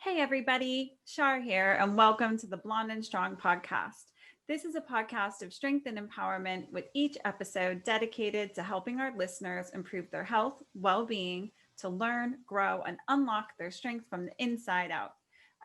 Hey everybody, Shar here, and welcome to the Blonde and Strong podcast. This is a podcast of strength and empowerment, with each episode dedicated to helping our listeners improve their health, well-being, to learn, grow, and unlock their strength from the inside out.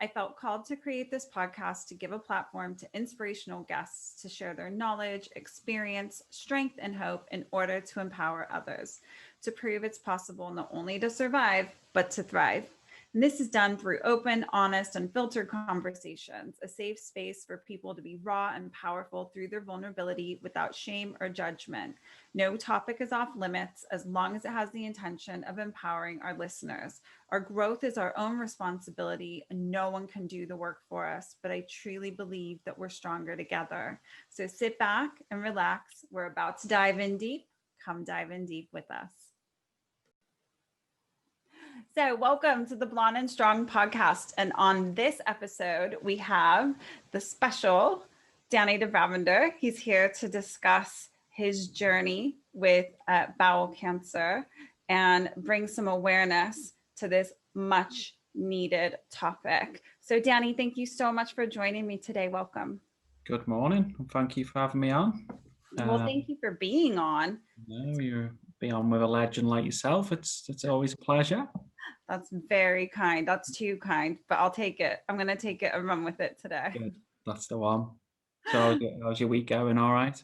I felt called to create this podcast to give a platform to inspirational guests to share their knowledge, experience, strength, and hope in order to empower others, to prove it's possible not only to survive, but to thrive. And this is done through open, honest, unfiltered conversations, a safe space for people to be raw and powerful through their vulnerability without shame or judgment. No topic is off limits as long as it has the intention of empowering our listeners. Our growth is our own responsibility, and no one can do the work for us, but I truly believe that we're stronger together. So sit back and relax. We're about to dive in deep. Come dive in deep with us. So, welcome to the Blonde and Strong podcast. And on this episode, we have the special Danny De Brabander. He's here to discuss his journey with bowel cancer and bring some awareness to this much needed topic. So, Danny, thank you so much for joining me today. Welcome. Good morning, and thank you for having me on. Well, thank you for being on. No, you're being on with a legend like yourself. It's always a pleasure. That's very kind. That's too kind, but I'll take it. I'm going to take it and run with it today. Good. That's the one. So how's your week going? All right?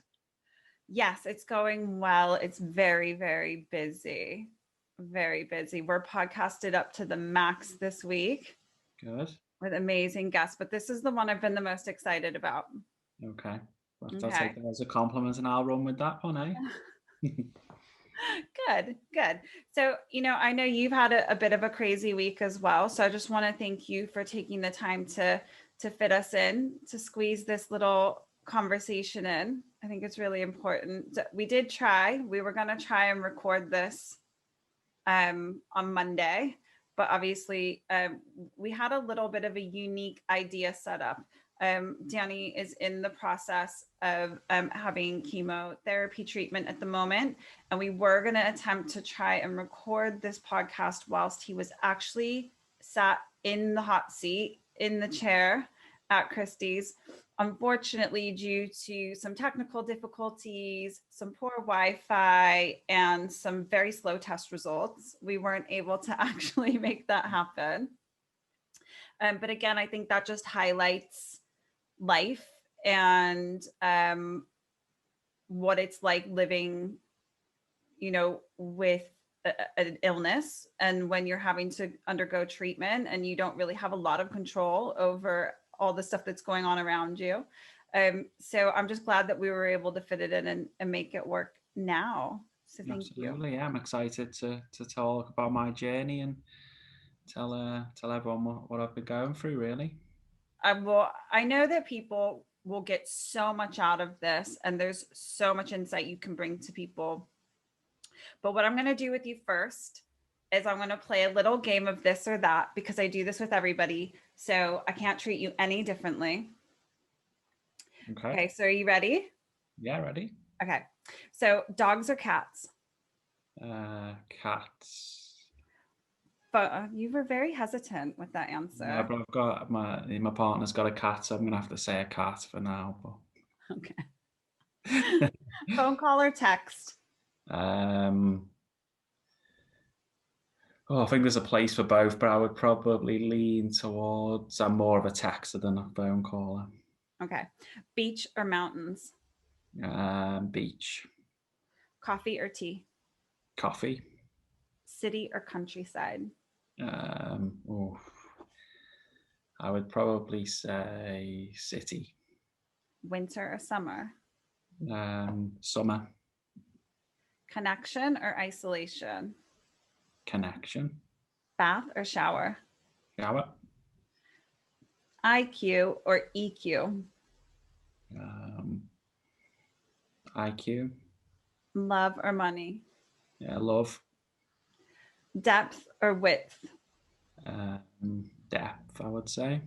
Yes, it's going well. It's very, very busy. Very busy. We're podcasted up to the max this week Good. with amazing guests, but this is the one I've been the most excited about. Okay. Well, Okay. I'll take that as a compliment and I'll run with that one, eh? Good. So, I know you've had a bit of a crazy week as well. So I just want to thank you for taking the time to fit us in, to squeeze this little conversation in. I think it's really important. We were going to try and record this on Monday, but obviously we had a little bit of a unique idea set up. Danny is in the process of having chemotherapy treatment at the moment, and we were going to attempt to try and record this podcast whilst he was actually sat in the hot seat in the chair at Christie's. Unfortunately, due to some technical difficulties, some poor Wi-Fi, and some very slow test results, we weren't able to actually make that happen. But again, I think that just highlights life and what it's like living, with an illness, and when you're having to undergo treatment and you don't really have a lot of control over all the stuff that's going on around you. So I'm just glad that we were able to fit it in and make it work now. So thank Absolutely, you. yeah. I'm excited to talk about my journey and tell everyone what I've been going through, really. Well, I know that people will get so much out of this, and there's so much insight you can bring to people. But what I'm going to do with you first is I'm going to play a little game of this or that, because I do this with everybody. So I can't treat you any differently. Okay, so are you ready? Yeah, ready. Okay. So dogs or cats? Cats. But you were very hesitant with that answer. Yeah, but I've got my partner's got a cat, so I'm gonna have to say a cat for now. But okay. Phone call or text? I think there's a place for both, but I would probably lean towards I'm more of a texter than a phone caller. Okay. Beach or mountains? Beach. Coffee or tea? Coffee. City or countryside? I would probably say city. Winter or summer? Summer. Connection or isolation? Connection. Bath or shower? Shower. IQ or EQ? IQ. Love or money? Yeah, love. Depth or width? Depth, I would say.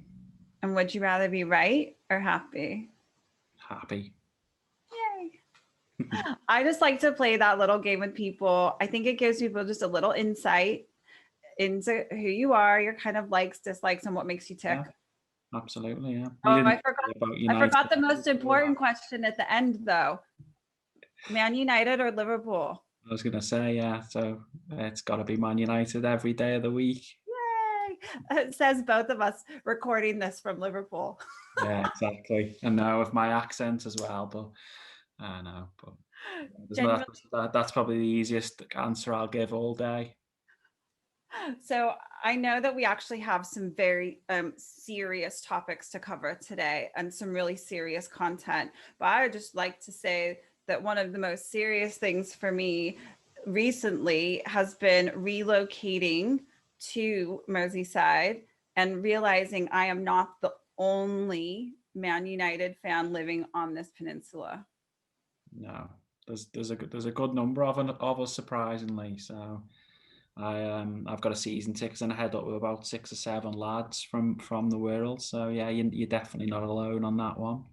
And would you rather be right or happy? Happy. Yay. I just like to play that little game with people. I think it gives people just a little insight. into who you are, your kind of likes, dislikes, and what makes you tick. Yeah, absolutely. Yeah. You Oh, didn't say about I United. forgot the most important question at the end, though. Man United or Liverpool? I was going to say, yeah. So it's got to be Man United every day of the week. Yay! It says both of us recording this from Liverpool. Yeah, exactly. And now with my accent as well, but I know. But Genuinely. that's probably the easiest answer I'll give all day. So I know that we actually have some very serious topics to cover today and some really serious content. But I would just like to say that one of the most serious things for me recently has been relocating to Merseyside and realizing I am not the only Man United fan living on this peninsula. No, there's a good number of us surprisingly. So I've got a season ticket and I head up with about 6 or 7 lads from the world. So yeah, you're definitely not alone on that one.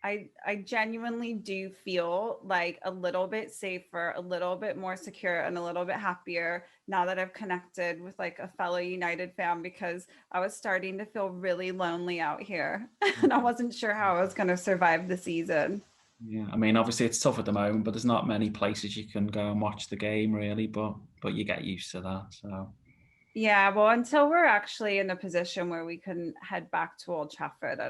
I genuinely do feel like a little bit safer, a little bit more secure, and a little bit happier now that I've connected with like a fellow United fan, because I was starting to feel really lonely out here and I wasn't sure how I was going to survive the season. Yeah, I mean, obviously it's tough at the moment, but there's not many places you can go and watch the game really. But you get used to that. So Yeah, well, until we're actually in a position where we can head back to Old Trafford,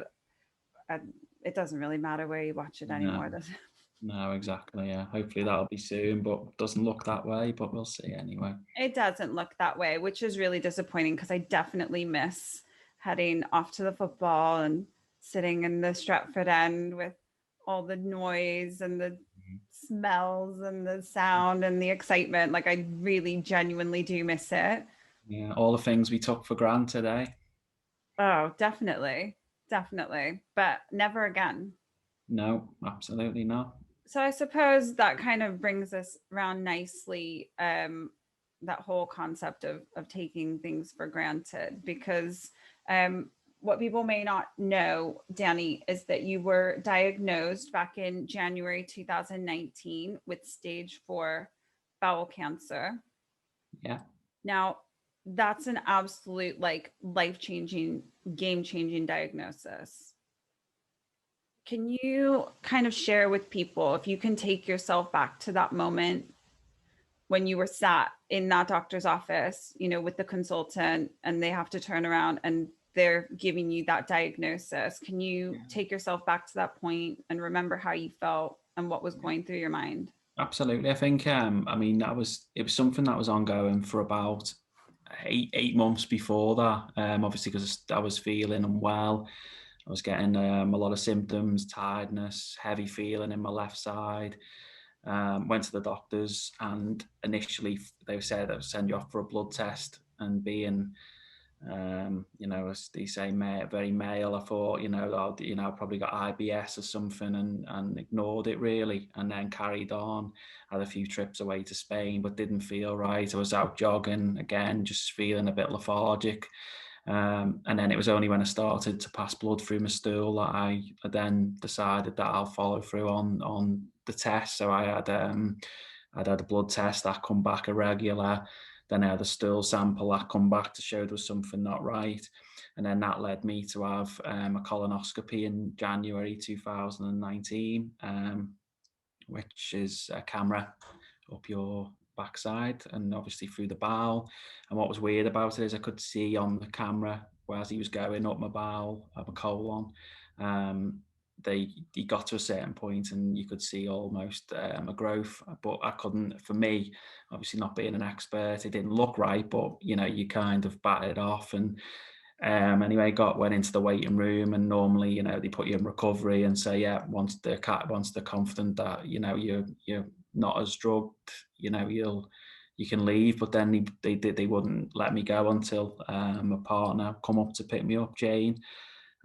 I, it doesn't really matter where you watch it anymore, no, does it? no, exactly. Yeah, hopefully that'll be soon, but doesn't look that way. But we'll see anyway. It doesn't look that way, which is really disappointing because I definitely miss heading off to the football and sitting in the Stratford end with all the noise and the smells and the sound and the excitement. Like I really genuinely do miss it. Yeah, all the things we took for granted, eh? Oh, definitely. Definitely. But never again. No, absolutely not. So I suppose that kind of brings us around nicely, that whole concept of taking things for granted, because what people may not know, Danny, is that you were diagnosed back in January 2019 with stage 4 bowel cancer. Yeah. Now, that's an absolute like life-changing, game-changing diagnosis. Can you kind of share with people, if you can take yourself back to that moment when you were sat in that doctor's office, you know, with the consultant, and they have to turn around and they're giving you that diagnosis? Can you take yourself back to that point and remember how you felt and what was going through your mind? Absolutely. I think I mean it was something that was ongoing for about eight months before that. Obviously because I was feeling unwell. I was getting a lot of symptoms, tiredness, heavy feeling in my left side. Went to the doctors and initially they said they would send you off for a blood test, and being you know, as they say, very male. I thought, I probably got IBS or something, and ignored it really, and then carried on. Had a few trips away to Spain, but didn't feel right. I was out jogging again, just feeling a bit lethargic. And then it was only when I started to pass blood through my stool that I then decided that I'll follow through on the test. So I'd had a blood test that come back irregular. Then I had a stool sample that come back to show there was something not right. And then that led me to have a colonoscopy in January 2019, which is a camera up your backside and obviously through the bowel. And what was weird about it is I could see on the camera as he was going up my bowel, up my colon, he got to a certain point and you could see almost a growth, but I couldn't. For me, obviously not being an expert, it didn't look right, but you kind of bat it off. And anyway, went into the waiting room, and normally, they put you in recovery and say, yeah, once they're confident that you're not as drugged, you can leave. But then they wouldn't let me go until my partner come up to pick me up, Jane.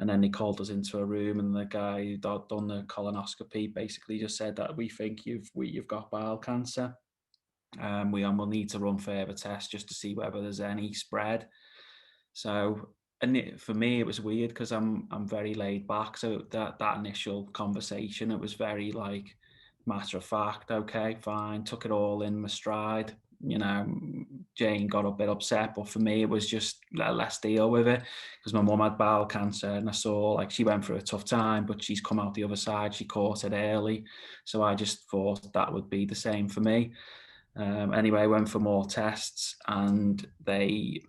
And then they called us into a room, and the guy who'd done the colonoscopy basically just said that we think you've got bowel cancer. Will need to run further tests just to see whether there's any spread. So, and for me, it was weird because I'm very laid back. So that initial conversation, it was very matter of fact. Okay, fine. Took it all in my stride. Jane got a bit upset, but for me, it was just let's deal with it, because my mum had bowel cancer, and I saw like she went through a tough time, but she's come out the other side. She caught it early, so I just thought that would be the same for me. Anyway, I went for more tests, and they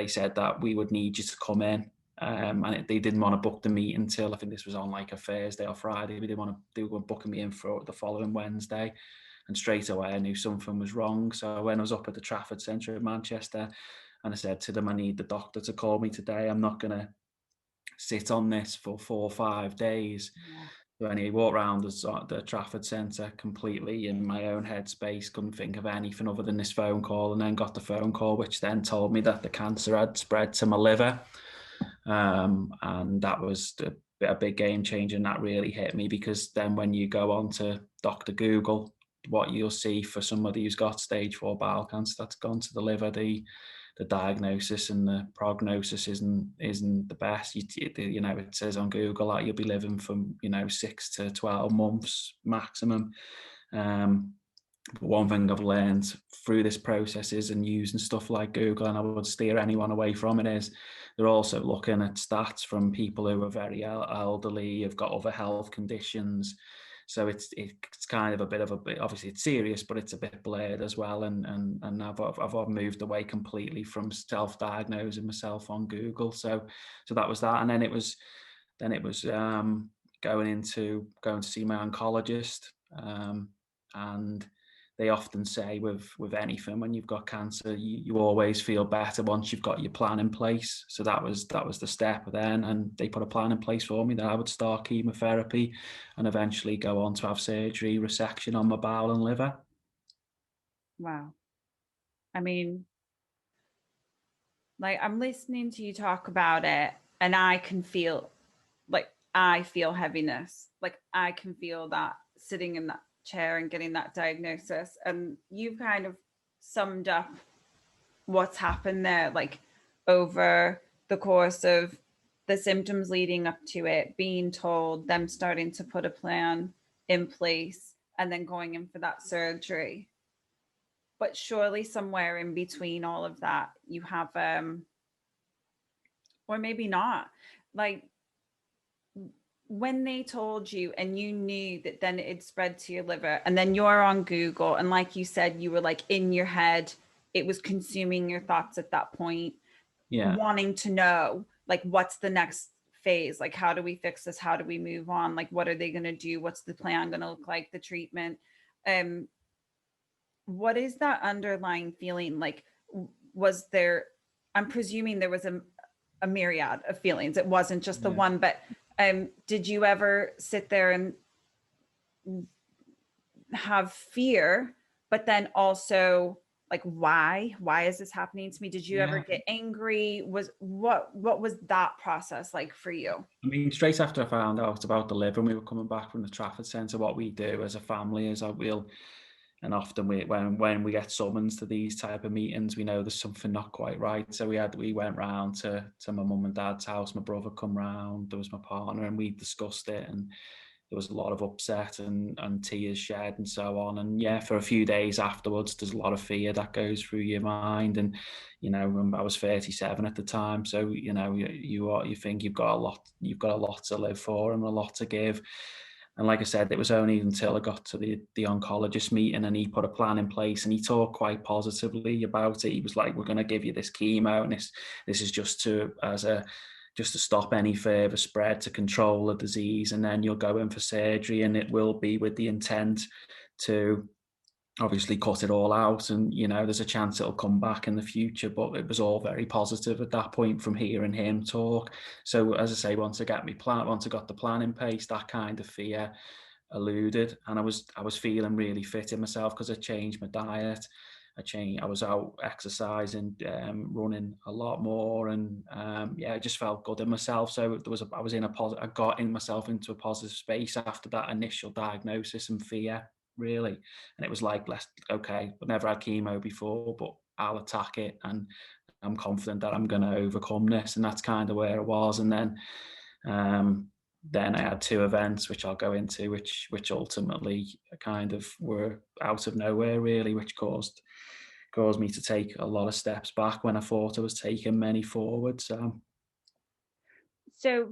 said that we would need you to come in. And they didn't want to book the meet until, I think this was on like a Thursday or Friday. They were booking me in for the following Wednesday. And straight away I knew something was wrong. So when I was up at the Trafford Centre in Manchester, and I said to them, I need the doctor to call me today. I'm not going to sit on this for 4 or 5 days. Yeah. So anyway, walked around the Trafford Centre completely in my own headspace, couldn't think of anything other than this phone call, and then got the phone call, which then told me that the cancer had spread to my liver. And that was a big game changer, and that really hit me, because then when you go on to Dr. Google, what you'll see for somebody who's got stage 4 bowel cancer that's gone to the liver, the diagnosis and the prognosis isn't the best. You know, it says on Google that you'll be living from 6 to 12 months maximum. But one thing I've learned through this process is, and using stuff like Google, and I would steer anyone away from it, is they're also looking at stats from people who are very elderly, have got other health conditions. So it's kind of a bit obviously it's serious, but it's a bit blurred as well. And I've moved away completely from self-diagnosing myself on Google. So that was that. And then it was going to see my oncologist. And they often say with anything, when you've got cancer, you always feel better once you've got your plan in place. So that was the step then, and they put a plan in place for me that I would start chemotherapy and eventually go on to have surgery, resection on my bowel and liver. Wow. I mean, like, I'm listening to you talk about it, and I can feel, like, I feel heaviness. Like, I can feel that sitting in that chair and getting that diagnosis. And you've kind of summed up what's happened there, like over the course of the symptoms leading up to it, being told, them starting to put a plan in place, and then going in for that surgery. But surely somewhere in between all of that, you have, or maybe not, like, when they told you and you knew that then it spread to your liver, and then you're on Google, and like you said, you were like in your head, it was consuming your thoughts at that point, Yeah. wanting to know, like, what's the next phase? Like, how do we fix this? How do we move on? Like, what are they going to do? What's the plan going to look like? The treatment? Um, what is that underlying feeling? Like, was there, I'm presuming there was a myriad of feelings. It wasn't just the Yeah. one, but did you ever sit there and have fear, but then also like, why is this happening to me? Did you ever Yeah. get angry? What was that process like for you? I mean, straight after I found out about the liver and we were coming back from the Trafford Centre, what we do as a family is and often when we get summons to these type of meetings, we know there's something not quite right. So we went round to my mum and dad's house. My brother come round, there was my partner, and we discussed it, and there was a lot of upset and tears shed and so on. And yeah, for a few days afterwards, there's a lot of fear that goes through your mind. And I was 37 at the time, so you think you've got a lot to live for and a lot to give. And like I said, it was only until I got to the oncologist meeting and he put a plan in place, and he talked quite positively about it. He was like, "We're going to give you this chemo, and this is just to stop any further spread, to control the disease, and then you'll go in for surgery, and it will be with the intent to obviously cut it all out, and there's a chance it'll come back in the future." But it was all very positive at that point from hearing him talk. So as I say, once I got the plan in place, that kind of fear eluded, and I was feeling really fit in myself, because I changed my diet. I was out exercising, running a lot more, and I just felt good in myself. So I got in myself into a positive space after that initial diagnosis and fear, really. And it was like, okay, I've never had chemo before, but I'll attack it, and I'm confident that I'm going to overcome this. And that's kind of where it was. And then I had 2 events, which I'll go into, which ultimately kind of were out of nowhere, really, which caused caused me to take a lot of steps back when I thought I was taking many forward. So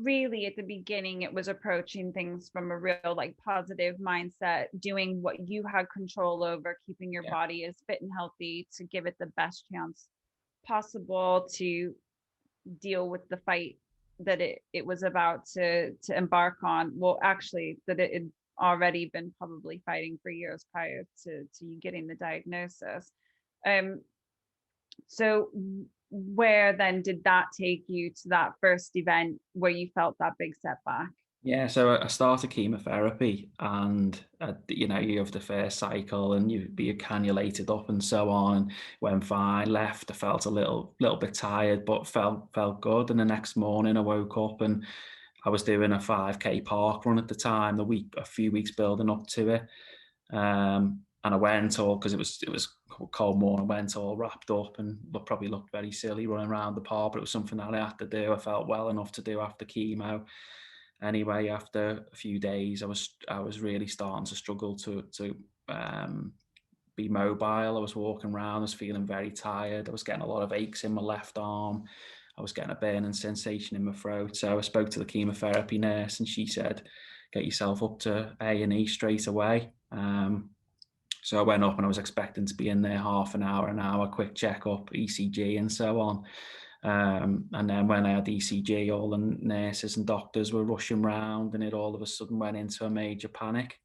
really at the beginning, it was approaching things from a real like positive mindset, doing what you had control over, keeping your Yeah, body as fit and healthy to give it the best chance possible to deal with the fight that it was about to embark on. Well, actually, that it had already been probably fighting for years prior to you getting the diagnosis. Um, so where then did that take you to that first event where you felt that big setback? yeah. So I started chemotherapy, and you know, you have the first cycle, and you be cannulated up and so on. And went fine. Left. I felt a little bit tired, but felt good. And the next morning, I woke up and I was doing a 5K park run at the time. A few weeks building up to it. And I went all because it was cold morning. I went all wrapped up and probably looked very silly running around the park, but it was something that I had to do. I felt well enough to do after chemo. Anyway, after a few days, I was really starting to struggle to um, be mobile. I was walking around, I was feeling very tired. I was getting a lot of aches in my left arm. I was getting a burning sensation in my throat. So I spoke to the chemotherapy nurse, and she said, "Get yourself up to A&E straight away." So I went up, and I was expecting to be in there half an hour, quick checkup, ECG, and so on. And then when I had ECG, all the nurses and doctors were rushing around, and it all of a sudden went into a major panic.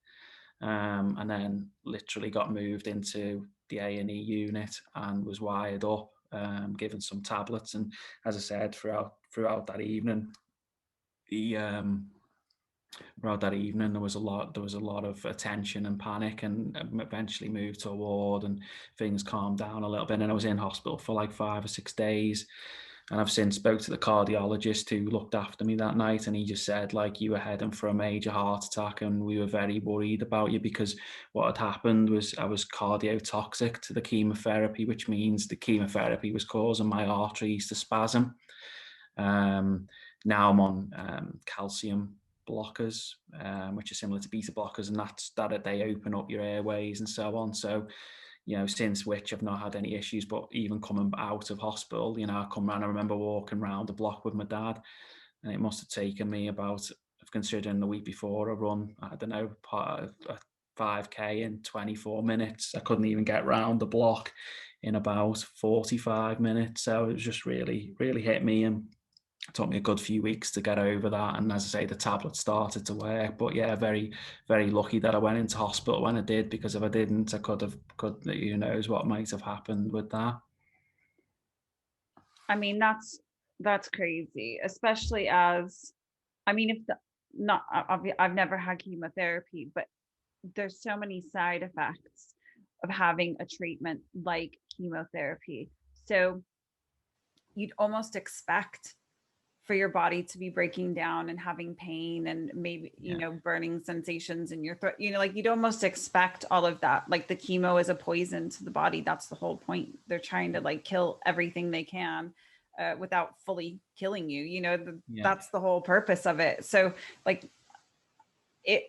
And then literally got moved into the A&E unit and was wired up, given some tablets. And as I said, throughout that evening, the throughout that evening there was a lot of attention and panic, and eventually moved to a ward, and things calmed down a little bit, and I was in hospital for like 5 or 6 days. And I've since spoke to the cardiologist who looked after me that night, and he just said, like, you were heading for a major heart attack, and we were very worried about you, because what had happened was I was cardiotoxic to the chemotherapy, which means the chemotherapy was causing my arteries to spasm. um, Now I'm on calcium blockers, which are similar to beta blockers, and that they open up your airways and so on. So, since which I've not had any issues. But even coming out of hospital, I remember walking around the block with my dad, and it must have taken me about, considering the week before I run, I don't know, a 5K in 24 minutes. I couldn't even get round the block in about 45 minutes. So it was just really, really hit me, and it took me a good few weeks to get over that. And as I say, the tablet started to work. But yeah, very, very lucky that I went into hospital when I did, because if I didn't, I could, who knows what might have happened with that. I mean, that's crazy, especially as I mean, if the not I've never had chemotherapy, but there's so many side effects of having a treatment like chemotherapy. So you'd almost expect for your body to be breaking down and having pain and maybe, Yeah, burning sensations in your throat. Like you'd almost expect all of that. Like the chemo is a poison to the body. That's the whole point. They're trying to like kill everything they can without fully killing you. yeah, That's the whole purpose of it. So like it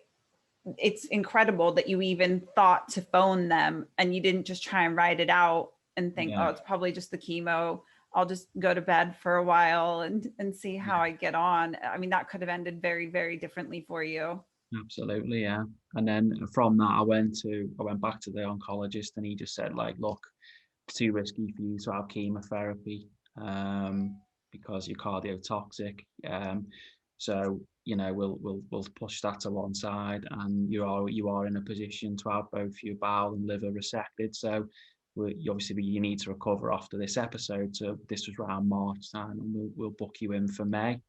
it's incredible that you even thought to phone them and you didn't just try and write it out and think, yeah, oh, it's probably just the chemo. I'll just go to bed for a while and see how yeah. I get on. I mean, that could have ended very, very differently for you. Absolutely, yeah. And then from that, I went back to the oncologist, and he just said, like, look, it's too risky for you to have chemotherapy, because you're cardiotoxic. So we'll push that to one side, and you are in a position to have both your bowel and liver resected. So obviously you need to recover after this episode. So this was around March time, and we'll book you in for May.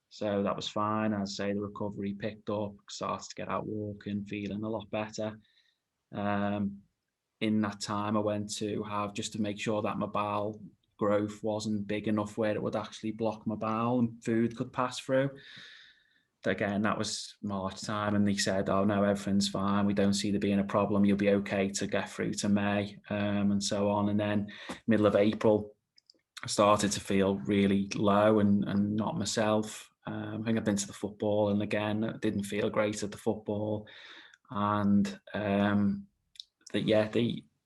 So that was fine. I'd say the recovery picked up, started to get out walking, feeling a lot better. Um, in that time, I went to have, just to make sure that my bowel growth wasn't big enough where it would actually block my bowel and food could pass through. Again, that was March time, and they said, "Oh no, everything's fine. We don't see there being a problem. You'll be okay to get through to May," and so on. And then middle of April, I started to feel really low and not myself. I think I've been to the football, and again, I didn't feel great at the football. And yeah,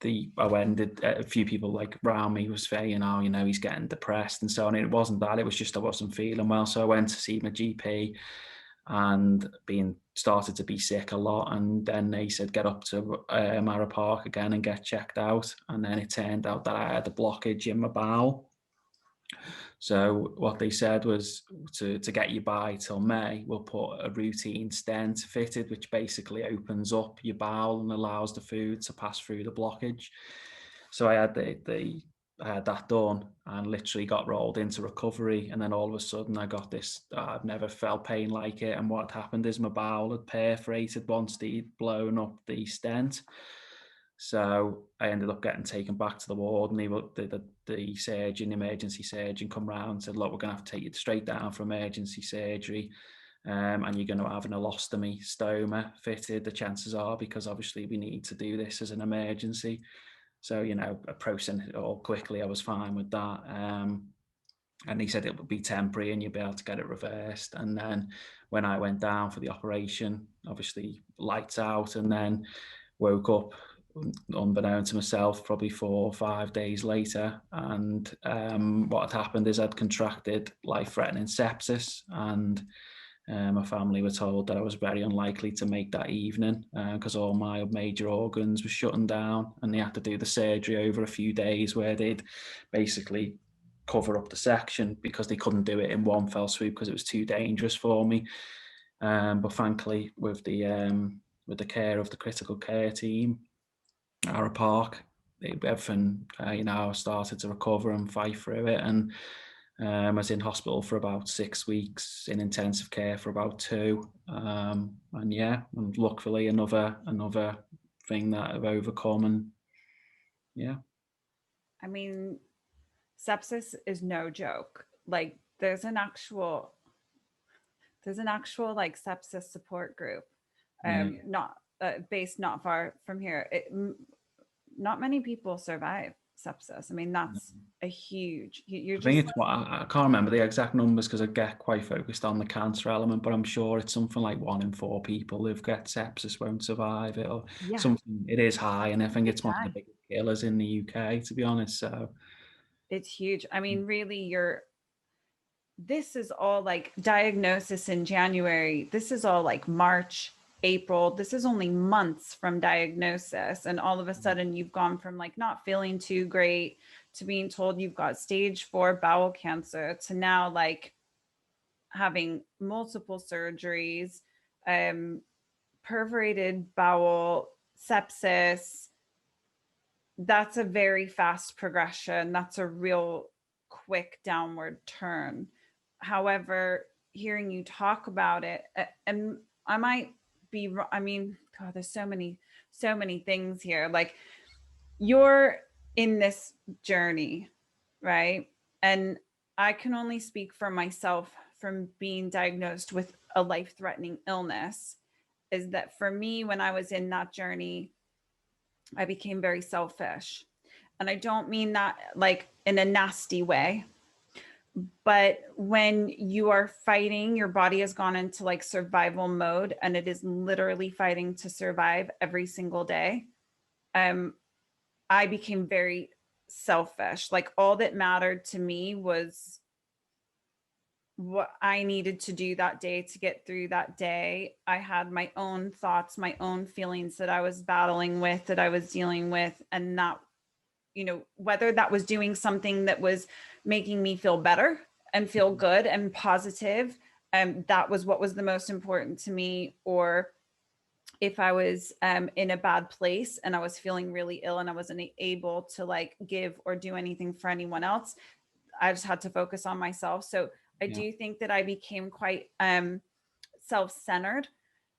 I went, a few people like around me was saying, oh, he's getting depressed and so on. It wasn't that. It was just I wasn't feeling well. So I went to see my GP and started to be sick a lot. And then they said, get up to Marrow Park again and get checked out. And then it turned out that I had a blockage in my bowel. So what they said was to get you by till May, we'll put a routine stent fitted, which basically opens up your bowel and allows the food to pass through the blockage. So I had I had that done and literally got rolled into recovery. And then all of a sudden I got this, I've never felt pain like it. And what happened is my bowel had perforated once they'd blown up the stent. So I ended up getting taken back to the ward, and the surgeon, emergency surgeon, come round and said, look, we're going to have to take you straight down for emergency surgery, and you're going to have an alostomy stoma fitted, the chances are, because obviously we need to do this as an emergency. So, approaching it all quickly, I was fine with that. And he said it would be temporary and you'd be able to get it reversed. And then when I went down for the operation, obviously lights out, and then woke up unbeknown to myself probably 4 or 5 days later. And what had happened is I'd contracted life-threatening sepsis, and my family were told that I was very unlikely to make that evening because all my major organs were shutting down, and they had to do the surgery over a few days where they'd basically cover up the section because they couldn't do it in one fell swoop because it was too dangerous for me. But thankfully, with the care of the critical care team, Harrow Park, everything, I started to recover and fight through it. And I was in hospital for about 6 weeks, in intensive care for about 2. And luckily another thing that I've overcome. And yeah. I mean, sepsis is no joke. Like there's an actual like sepsis support group, Yeah. not based not far from here. Not many people survive sepsis. I mean, that's a huge. You're I think just it's what I can't remember the exact numbers because I get quite focused on the cancer element, but I'm sure it's something like 1 in 4 people who've got sepsis won't survive it, or yeah, something. It is high, and I think it's it's one of the high. biggest killers in the UK, to be honest. So It's huge. I mean, really, this is all like diagnosis in January. This is all like March, April. This is only months from diagnosis. And all of a sudden, you've gone from like not feeling too great to being told you've got stage 4 bowel cancer to now like having multiple surgeries, perforated bowel, sepsis. That's a very fast progression. That's a real quick downward turn. However, hearing you talk about it, and I might be, I mean, God, there's so many things here. Like you're in this journey, right? And I can only speak for myself from being diagnosed with a life threatening illness. Is that for me, when I was in that journey, I became very selfish. And I don't mean that like in a nasty way, but when you are fighting, your body has gone into like survival mode and it is literally fighting to survive every single day. I became very selfish. Like all that mattered to me was what I needed to do that day to get through that day. I had my own thoughts, my own feelings that I was battling with, that I was dealing with. And that, whether that was doing something that was making me feel better and feel good and positive, that was what was the most important to me. Or if I was in a bad place and I was feeling really ill and I wasn't able to like give or do anything for anyone else, I just had to focus on myself. So I yeah. do think that I became quite self-centered.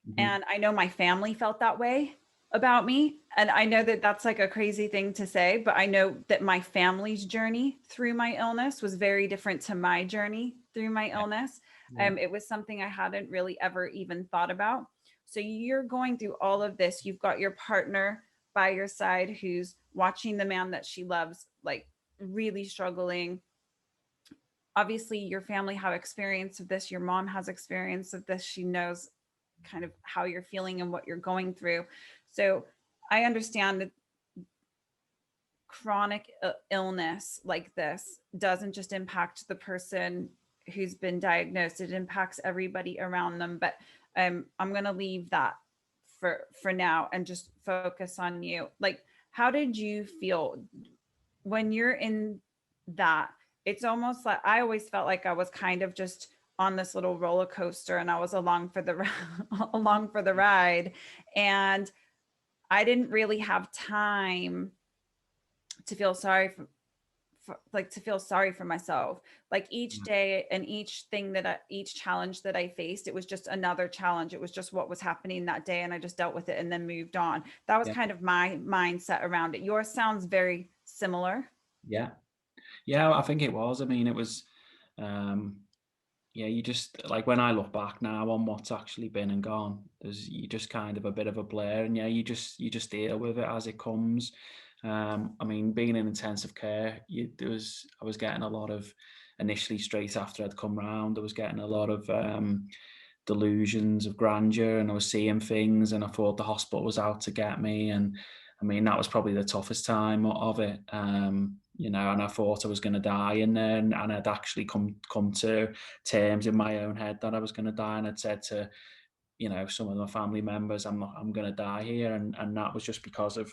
Mm-hmm. And I know my family felt that way about me. And I know that that's like a crazy thing to say, but I know that my family's journey through my illness was very different to my journey through my illness. Yeah. It was something I hadn't really ever even thought about. So you're going through all of this. You've got your partner by your side who's watching the man that she loves, like really struggling. Obviously your family have experience of this, your mom has experience of this, she knows kind of how you're feeling and what you're going through. So I understand that chronic illness like this doesn't just impact the person who's been diagnosed, it impacts everybody around them. But I'm going to leave that for now and just focus on you. Like, how did you feel when you're in that? It's almost like I always felt like I was kind of just on this little roller coaster and I was along for the along for the ride, and I didn't really have time to feel sorry like to feel sorry for myself. Like each day and each thing each challenge that I faced, it was just another challenge. It was just what was happening that day, and I just dealt with it and then moved on. That was Yeah. kind of my mindset around it. Yours sounds very similar. Yeah. Yeah, I think it was. I mean, it was, yeah, you just like when I look back now on what's actually been and gone, there's you just kind of a bit of a blur, and yeah, you just deal with it as it comes. I mean, being in intensive care, I was getting a lot of initially straight after I'd come round, I was getting a lot of delusions of grandeur, and I was seeing things, and I thought the hospital was out to get me, and I mean that was probably the toughest time of it. And I thought I was going to die in there, and I'd actually come to terms in my own head that I was going to die, and I'd said to some of my family members, I'm going to die here, and that was just because of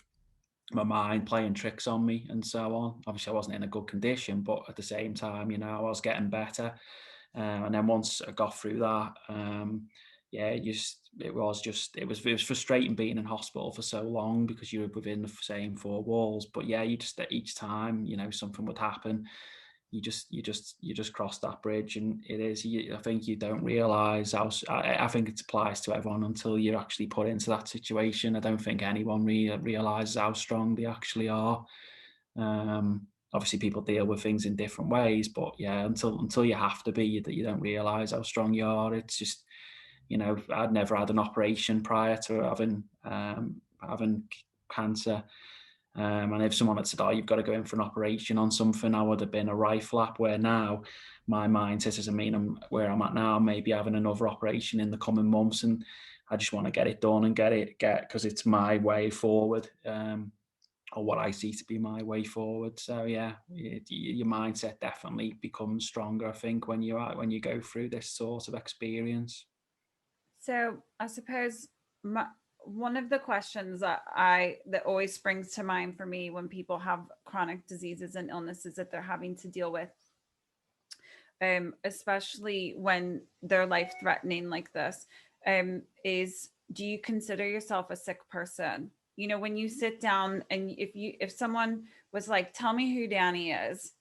my mind playing tricks on me and so on. Obviously, I wasn't in a good condition, but at the same time, I was getting better. And then once I got through that, yeah, it was frustrating being in hospital for so long because you were within the same four walls. But yeah, you just each time something would happen, you just cross that bridge, and it is. I think you don't realize how. I think it applies to everyone until you're actually put into that situation. I don't think anyone realizes how strong they actually are. Obviously, people deal with things in different ways, but yeah, until you have to be, you don't realize how strong you are. It's just, I'd never had an operation prior to having cancer. And if someone had said, "Oh, you've got to go in for an operation on something," I would have been a rifle up. Where now, my mindset is, I'm where I'm at now. Maybe having another operation in the coming months, and I just want to get it done and get because it's my way forward. Or what I see to be my way forward. So yeah, your mindset definitely becomes stronger, I think, when you go through this sort of experience. So I suppose one of the questions that always springs to mind for me when people have chronic diseases and illnesses that they're having to deal with, especially when they're life threatening like this, is, do you consider yourself a sick person? When you sit down and if someone was like, tell me who Danny is,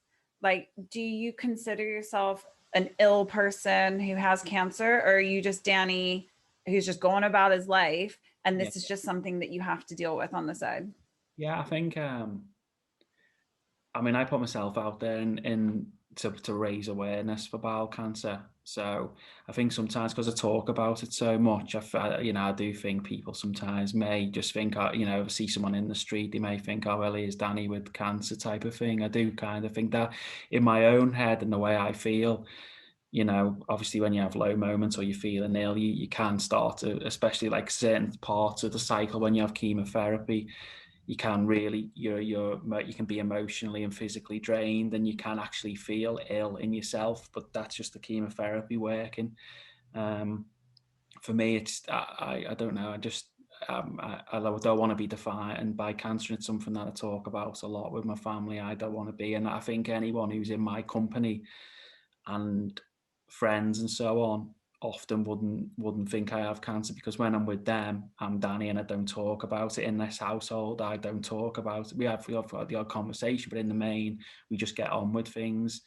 like, do you consider yourself an ill person who has cancer, or are you just Danny who's just going about his life and Yeah, this is just something that you have to deal with on the side? yeah, I think. I mean, I put myself out there to raise awareness for bowel cancer. So I think sometimes because I talk about it so much, I do think people sometimes may just think, see someone in the street, they may think, oh, well, here's Danny with cancer type of thing. I do kind of think that in my own head and the way I feel. Obviously when you have low moments or you're feeling ill, you can start to, especially like certain parts of the cycle when you have chemotherapy, you can really you can be emotionally and physically drained, and you can actually feel ill in yourself, but that's just the chemotherapy working. For me, it's I don't know, I don't want to be defined by cancer. It's something that I talk about a lot with my family. I don't want to be, and I think anyone who's in my company and friends and so on often wouldn't think I have cancer, because when I'm with them, I'm Danny, and I don't talk about it in this household. I don't talk about it. We have the odd conversation, but in the main, we just get on with things.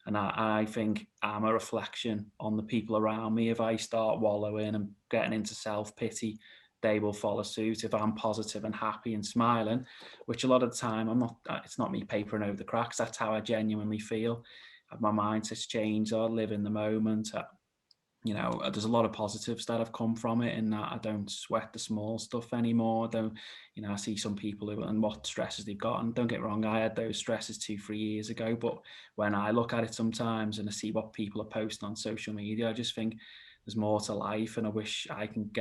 And I think I'm a reflection on the people around me. If I start wallowing and getting into self-pity, they will follow suit. If I'm positive and happy and smiling, which a lot of the time I'm not, it's not me papering over the cracks. That's how I genuinely feel. My mindset's changed. I live in the moment. There's a lot of positives that have come from it, in that I don't sweat the small stuff anymore. I see some people and what stresses they've got. And don't get me wrong, I had those stresses 2-3 years ago. But when I look at it sometimes and I see what people are posting on social media, I just think there's more to life, and I wish I can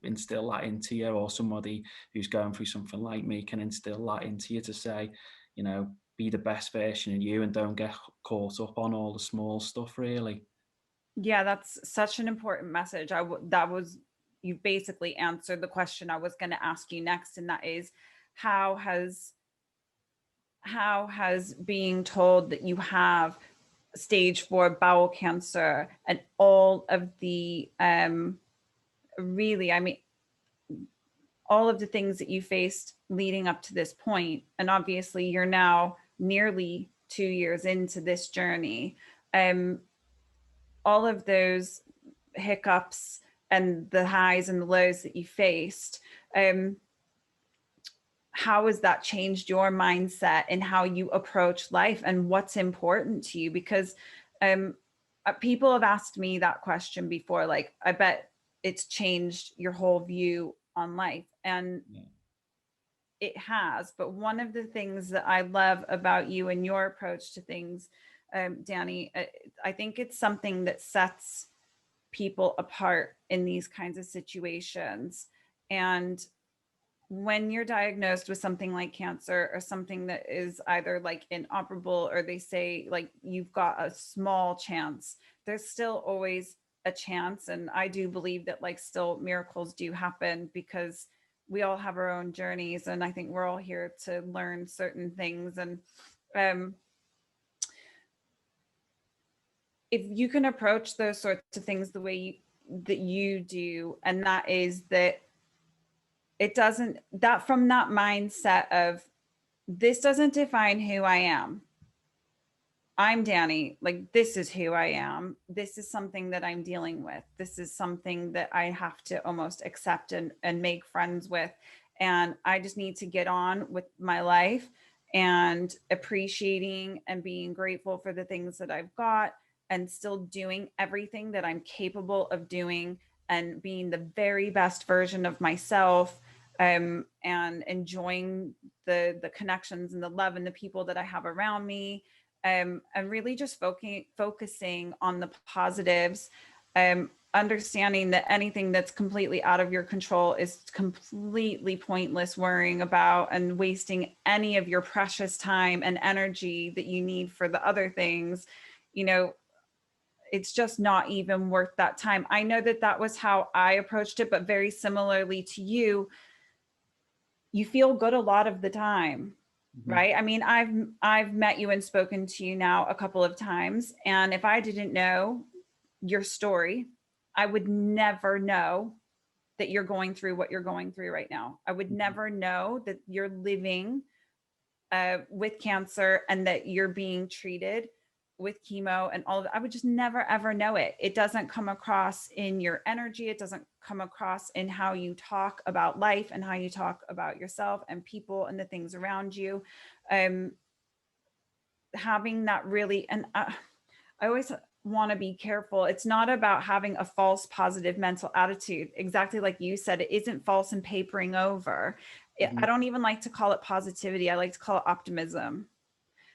instill that into you, or somebody who's going through something like me can instill that into you to say, be the best version of you and don't get caught up on all the small stuff, really. Yeah, that's such an important message. That was, you basically answered the question I was going to ask you next, and that is, how has being told that you have stage 4 bowel cancer and all of the really, I mean, all of the things that you faced leading up to this point, and obviously you're now nearly 2 years into this journey, um all of those hiccups and the highs and the lows that you faced, um how has that changed your mindset and how you approach life and what's important to you? Because um people have asked me that question before, like, I bet it's changed your whole view on life, and Yeah. it has. But one of the things that I love about you and your approach to things, Danny, I think it's something that sets people apart in these kinds of situations. And when you're diagnosed with something like cancer, or something that is either like inoperable, or they say like you've got a small chance, there's still always a chance. And I do believe that like still miracles do happen, because we all have our own journeys, and I think we're all here to learn certain things. And um if you can approach those sorts of things the way that you do, and that is that it doesn't, that from that mindset of, this doesn't define who I am. I'm Danny. Like, this is who I am. This is something that I'm dealing with. This is something that I have to almost accept and make friends with. And I just need to get on with my life, and appreciating and being grateful for the things that I've got, and still doing everything that I'm capable of doing, and being the very best version of myself, and enjoying the connections and the love and the people that I have around me, and really just focusing on the positives, understanding that anything that's completely out of your control is completely pointless worrying about, and wasting any of your precious time and energy that you need for the other things. You know, it's just not even worth that time. I know that that was how I approached it, but very similarly to you, you feel good a lot of the time, Mm-hmm. right? I mean, I've met you and spoken to you now a couple of times, and if I didn't know your story, I would never know that you're going through what you're going through right now. I would Mm-hmm. never know that you're living with cancer, and that you're being treated with chemo and all of that. I would just never ever know it. It doesn't come across in your energy. It doesn't come across in how you talk about life and how you talk about yourself and people and the things around you. Um, Having that really, and I always want to be careful. It's not about having a false positive mental attitude. Exactly like you said, it isn't false and papering over. Mm-hmm. I don't even like to call it positivity. I like to call it optimism,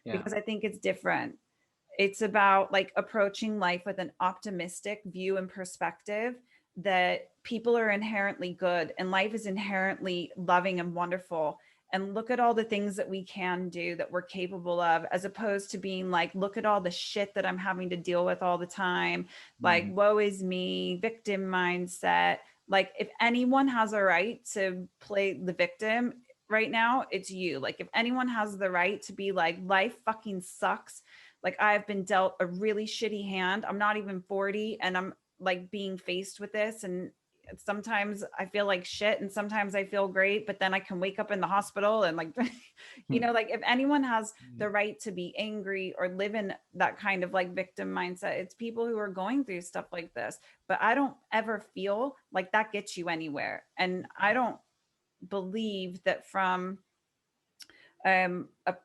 Yeah. because I think it's different. It's about like approaching life with an optimistic view and perspective, that people are inherently good and life is inherently loving and wonderful. And look at all the things that we can do, that we're capable of, as opposed to being like, look at all the shit that I'm having to deal with all the time. Like, Mm-hmm. woe is me, victim mindset. Like, if anyone has a right to play the victim right now, it's you. Like, if anyone has the right to be like, life fucking sucks, like, I've been dealt a really shitty hand. I'm not even 40, and I'm like being faced with this. And sometimes I feel like shit, and sometimes I feel great, but then I can wake up in the hospital and like, like, if anyone has the right to be angry or live in that kind of like victim mindset, it's people who are going through stuff like this. But I don't ever feel like that gets you anywhere. And I don't believe that from um, a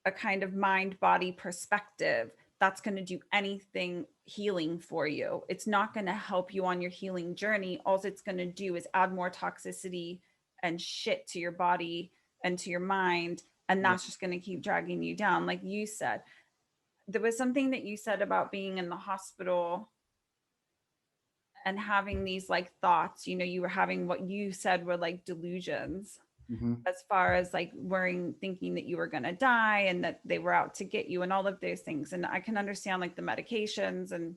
a kind of mind body perspective that's going to do anything healing for you. It's not going to help you on your healing journey. All it's going to do is add more toxicity and shit to your body and to your mind. And Yeah. that's just going to keep dragging you down. Like you said, there was something that you said about being in the hospital, and having these like thoughts, you were having what you said were like delusions, Mm-hmm. as far as like worrying, thinking that you were going to die and that they were out to get you and all of those things. And I can understand like the medications um,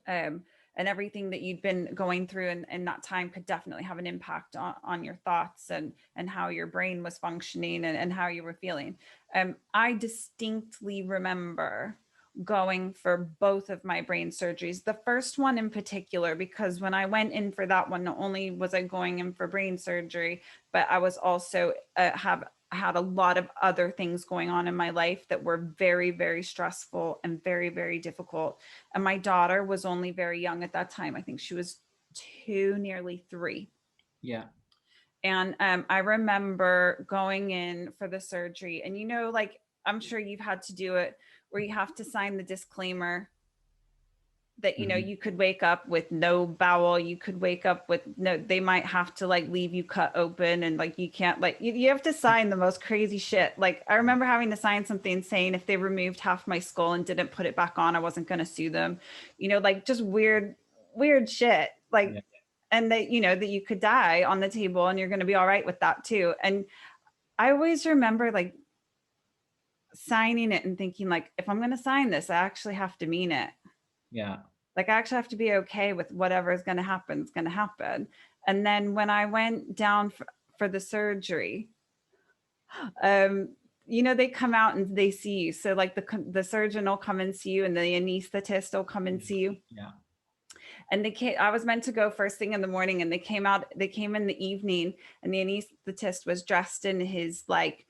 and everything that you'd been going through in that time could definitely have an impact on your thoughts and how your brain was functioning and how you were feeling. I distinctly remember going for both of my brain surgeries. The first one in particular, because when I went in for that one, not only was I going in for brain surgery, but I was also had a lot of other things going on in my life that were very, very stressful and very, very difficult. And my daughter was only very young at that time. I think she was 2, nearly 3. Yeah. And I remember going in for the surgery, and like I'm sure you've had to do it, where you have to sign the disclaimer that Mm-hmm. you could wake up with no bowel, you could wake up with no, they might have to like leave you cut open, and like you can't, like you have to sign the most crazy shit. Like I remember having to sign something saying if they removed half my skull and didn't put it back on, I wasn't going to sue them, like just weird shit, like, Yeah. and that that you could die on the table and you're going to be all right with that too. And I always remember like signing it and thinking like, if I'm going to sign this, I actually have to mean it. Yeah. Like I actually have to be okay with whatever is going to happen is going to happen. And then when I went down for the surgery, um, they come out and they see you. So like the surgeon will come and see you, and the anesthetist will come and see you. Yeah. And I was meant to go first thing in the morning, and they came in the evening, and the anesthetist was dressed in his like,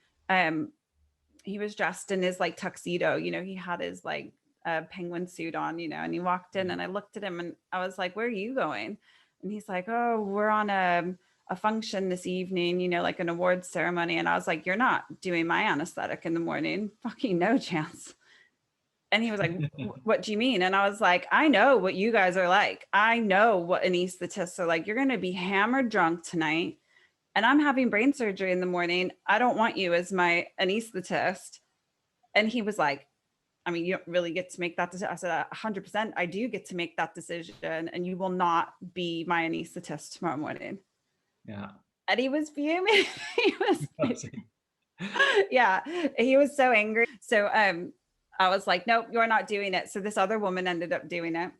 he was dressed in his like tuxedo, he had his like penguin suit on, and he walked in, Yeah. and I looked at him and I was like, where are you going? And he's like, oh, we're on a function this evening, like an awards ceremony. And I was like, you're not doing my anesthetic in the morning. Fucking no chance. And he was like, what do you mean? And I was like, I know what you guys are like. I know what anesthetists are like. You're going to be hammered drunk tonight, and I'm having brain surgery in the morning. I don't want you as my anesthetist. And he was like, I mean, you don't really get to make that decision. I said, 100%, I do get to make that decision, and you will not be my anesthetist tomorrow morning. Yeah. And he was fuming. He was, That's it. yeah, he was so angry. So I was like, nope, you're not doing it. So this other woman ended up doing it.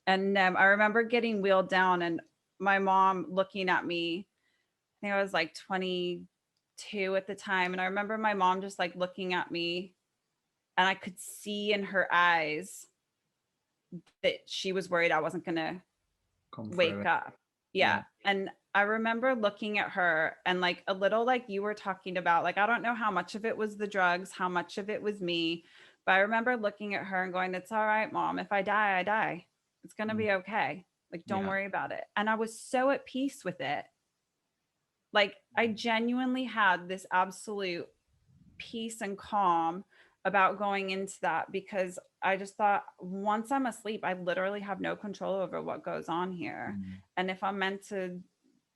And I remember getting wheeled down, and my mom looking at me. I think I was like 22 at the time. And I remember my mom just like looking at me, and I could see in her eyes that she was worried I wasn't going to Come through wake it. up. Yeah. Yeah. And I remember looking at her, and like a little like you were talking about, like, I don't know how much of it was the drugs, how much of it was me, but I remember looking at her and going, it's all right, mom. If I die, I die. It's going to Mm. be okay. Like, don't Yeah. worry about it. And I was so at peace with it. Like, I genuinely had this absolute peace and calm about going into that, because I just thought, once I'm asleep, I literally have no control over what goes on here. Mm. And if I'm meant to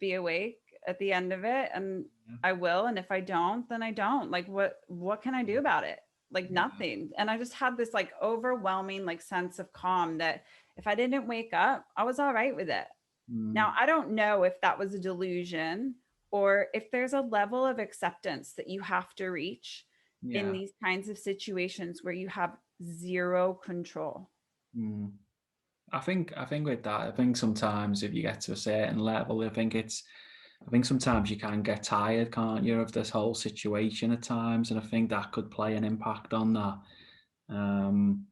be awake at the end of it, and Yeah. I will, and if I don't, then I don't. Like what can I do about it? Like Yeah. nothing. And I just had this like overwhelming like sense of calm that if I didn't wake up, I was all right with it. Now, Mm. I don't know if that was a delusion, or if there's a level of acceptance that you have to reach in Yeah. these kinds of situations where you have zero control. Mm. I think with that, I think sometimes if you get to a certain level, I think sometimes you can get tired, can't you, of this whole situation at times, and I think that could play an impact on that. Um,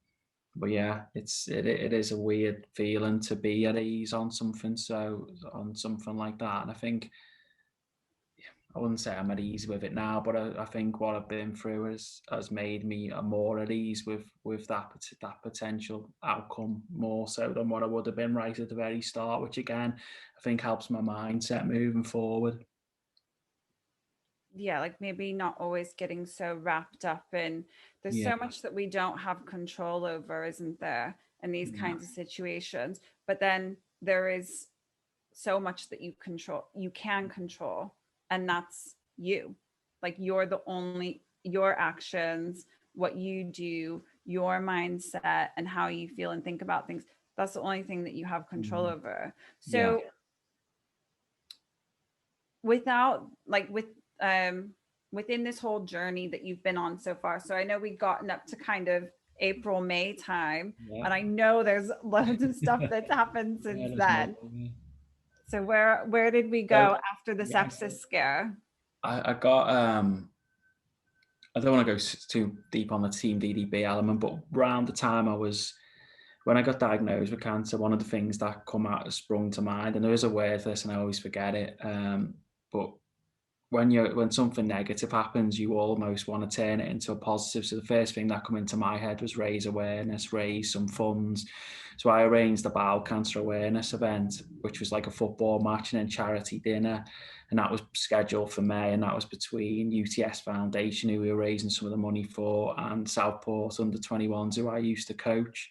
but yeah, it is a weird feeling to be at ease on something, so on something like that, and I think I wouldn't say I'm at ease with it now, but I think what I've been through has made me more at ease with that potential outcome, more so than what I would have been right at the very start, which again I think helps my mindset moving forward. Yeah, like maybe not always getting so wrapped up in, there's Yeah, so much that we don't have control over, isn't there, in these yeah, kinds of situations. But then there is so much that you can control, and that's you. Like you're the only, your actions, what you do, your mindset, and how you feel and think about things, That's the only thing that you have control over. Yeah. So without like with within this whole journey that you've been on so far, so I know we've gotten up to kind of April, May time, Yeah. and I know there's loads of stuff that's happened Yeah, since there's more. then. So where did we So go after the yeah, sepsis scare? I got I don't want to go too deep on the team DDB element, but around the time when I got diagnosed with cancer, one of the things that sprung to mind, and there is a word for this, and I always forget it. But when something negative happens, you almost want to turn it into a positive. So the first thing that came into my head was raise awareness, raise some funds. So I arranged the Bowel Cancer Awareness event, which was like a football match and then charity dinner. And that was scheduled for May, and that was between UTS Foundation, who we were raising some of the money for, and Southport under 21s, who I used to coach.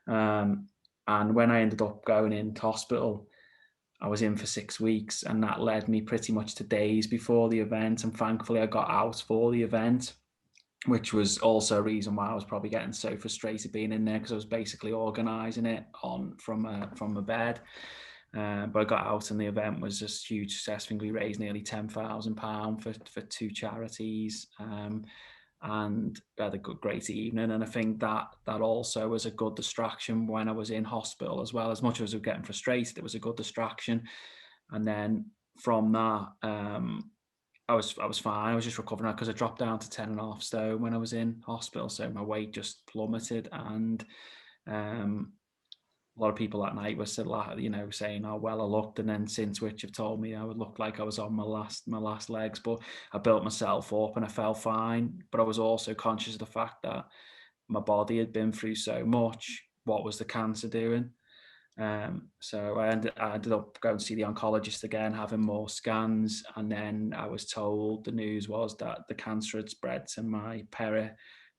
And when I ended up going into hospital, I was in for 6 weeks, and that led me pretty much to days before the event. And thankfully, I got out for the event, which was also a reason why I was probably getting so frustrated being in there, because I was basically organising it from a bed. But I got out, and the event was just huge success. I think we raised nearly £10,000 for two charities. And we had a great evening. And I think that also was a good distraction when I was in hospital as well. As much as I was getting frustrated, it was a good distraction. And then from that, I was fine. I was just recovering because I dropped down to 10.5 stone when I was in hospital. So my weight just plummeted. And a lot of people that night were still, saying, "Oh, well, I looked," and then since which have told me I would look like I was on my last legs. But I built myself up and I felt fine. But I was also conscious of the fact that my body had been through so much. What was the cancer doing? So I ended up going to see the oncologist again, having more scans, and then I was told the news was that the cancer had spread to my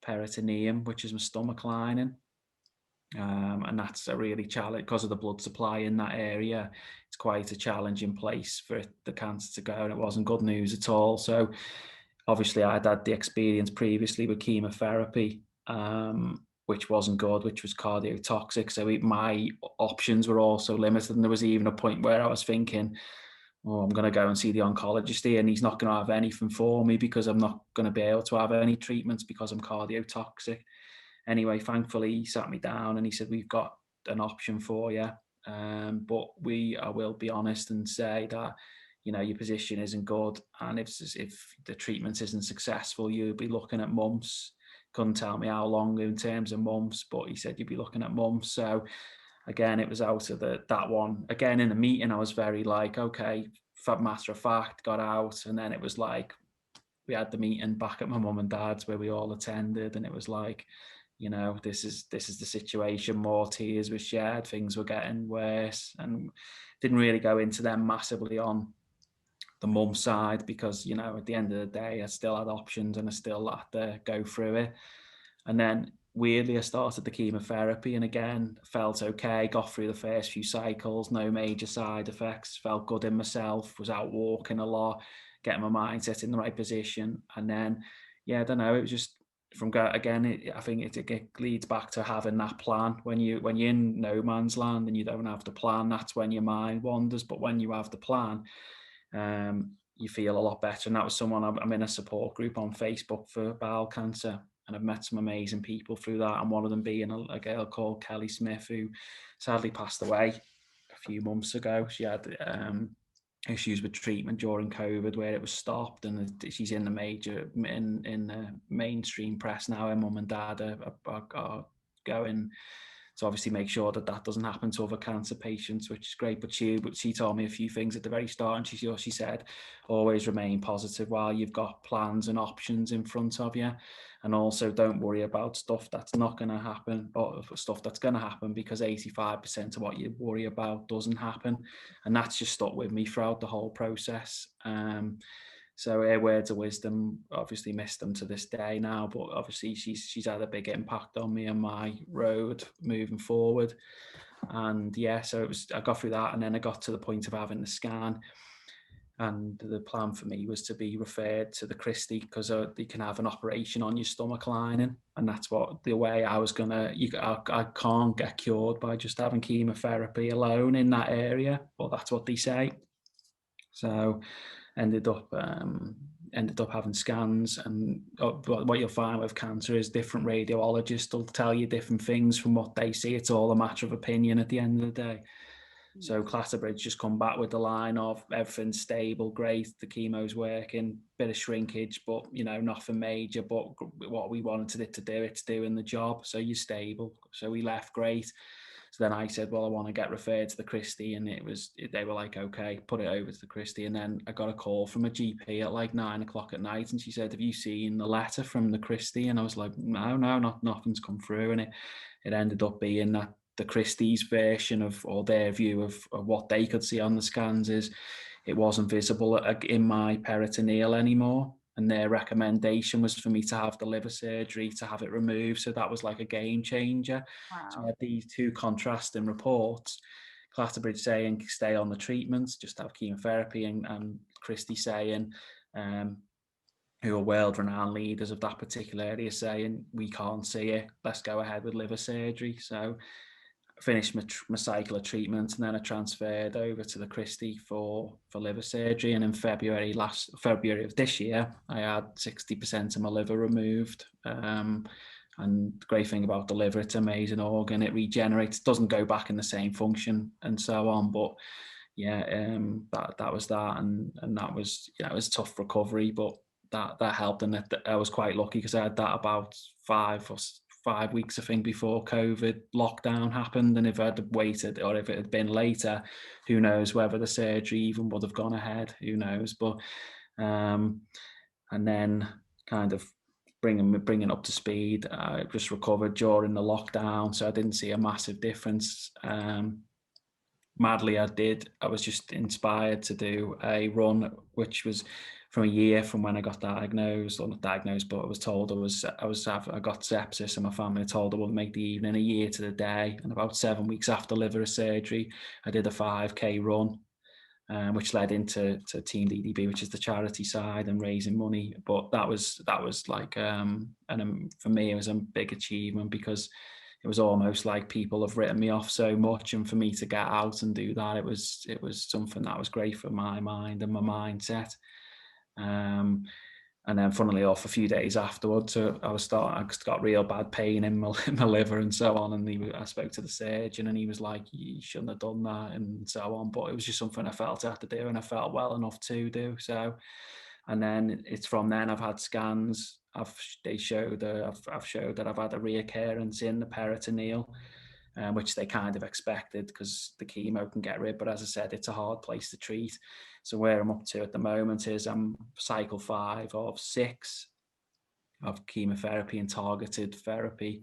peritoneum, which is my stomach lining. And that's a really challenge because of the blood supply in that area. It's quite a challenging place for the cancer to go, and it wasn't good news at all. So obviously I'd had the experience previously with chemotherapy, which wasn't good, which was cardiotoxic. So my options were also limited. And there was even a point where I was thinking, oh, I'm going to go and see the oncologist here, and he's not going to have anything for me because I'm not going to be able to have any treatments because I'm cardiotoxic. Anyway, thankfully, he sat me down and he said, we've got an option for you. But I will be honest and say that, your position isn't good. And if the treatment isn't successful, you'll be looking at months. Couldn't tell me how long in terms of months, but he said you'd be looking at months. So again, it was out of that one. Again, in the meeting, I was very like, okay, matter of fact, got out. And then it was like, we had the meeting back at my mum and dad's where we all attended. And it was like, this is the situation. More tears were shared, things were getting worse, and didn't really go into them massively on the mum side because at the end of the day I still had options and I still had to go through it. And then weirdly I started the chemotherapy, and again felt okay, got through the first few cycles, no major side effects, felt good in myself, was out walking a lot, getting my mindset in the right position. And then I don't know, it was just I think it leads back to having that plan. When you're in no man's land and you don't have the plan, that's when your mind wanders. But when you have the plan, you feel a lot better. And that was someone, I'm in a support group on Facebook for bowel cancer, and I've met some amazing people through that. And one of them being a girl called Kelly Smith, who sadly passed away a few months ago. She had issues with treatment during COVID where it was stopped, and she's in the mainstream press now. Her mum and dad are going to obviously make sure that doesn't happen to other cancer patients, which is great. But she told me a few things at the very start, and she said, always remain positive while you've got plans and options in front of you, and also don't worry about stuff that's not going to happen or stuff that's going to happen, because 85% of what you worry about doesn't happen. And that's just stuck with me throughout the whole process. So her words of wisdom, obviously miss them to this day now, but obviously she's had a big impact on me and my road moving forward. And so I got through that, and then I got to the point of having the scan. And the plan for me was to be referred to the Christie because they can have an operation on your stomach lining, and that's what the way I was gonna. I can't get cured by just having chemotherapy alone in that area, but that's what they say. So ended up having scans, and what you'll find with cancer is different radiologists will tell you different things from what they see. It's all a matter of opinion at the end of the day. So Clatterbridge just come back with the line of everything's stable, great, the chemo's working, bit of shrinkage, but nothing major. But what we wanted it to do, it's doing the job. So you're stable. So we left, great. So then I said, well, I want to get referred to the Christie, and they were like, okay, put it over to the Christie. And then I got a call from a GP at like 9 o'clock at night, and she said, have you seen the letter from the Christie? And I was like, no, nothing's come through. And it ended up being that the Christie's version of, or their view of what they could see on the scans is it wasn't visible in my peritoneal anymore. And their recommendation was for me to have the liver surgery to have it removed. So that was like a game changer. Wow. So I had these two contrasting reports. Clatterbridge saying stay on the treatments, just have chemotherapy, and Christie saying, who are world-renowned leaders of that particular area, saying we can't see it, let's go ahead with liver surgery. So I finished my cycle of treatment, and then I transferred over to the Christie for liver surgery. And in February of this year, I had 60% of my liver removed. And the great thing about the liver, it's an amazing organ. It regenerates, doesn't go back in the same function, and so on. But yeah, that was that, and that was it was a tough recovery, but that helped, and I was quite lucky because I had that about 5 weeks, I think, before COVID lockdown happened. And if I'd waited, or if it had been later, who knows whether the surgery even would have gone ahead, who knows. But and then kind of bringing up to speed, I just recovered during the lockdown, so I didn't see a massive difference. Madly, I was just inspired to do a run, which was from a year from when I got diagnosed, or not diagnosed, but I was told I got sepsis, and my family told I would make the evening a year to the day. And about 7 weeks after liver surgery, I did a 5K run, which led into Team DDB, which is the charity side and raising money. But that was like, and for me, it was a big achievement because it was almost like people have written me off so much, and for me to get out and do that, it was something that was great for my mind and my mindset. And then, funnily enough, a few days afterwards, I got real bad pain in my liver and so on. And I spoke to the surgeon, and he was like, "You shouldn't have done that," and so on. But it was just something I felt I had to do, and I felt well enough to do so. And then it's from then I've had scans. I've showed that I've had a reoccurrence in the peritoneal, which they kind of expected because the chemo can get rid. But as I said, it's a hard place to treat. So where I'm up to at the moment is I'm cycle 5 of 6 of chemotherapy and targeted therapy.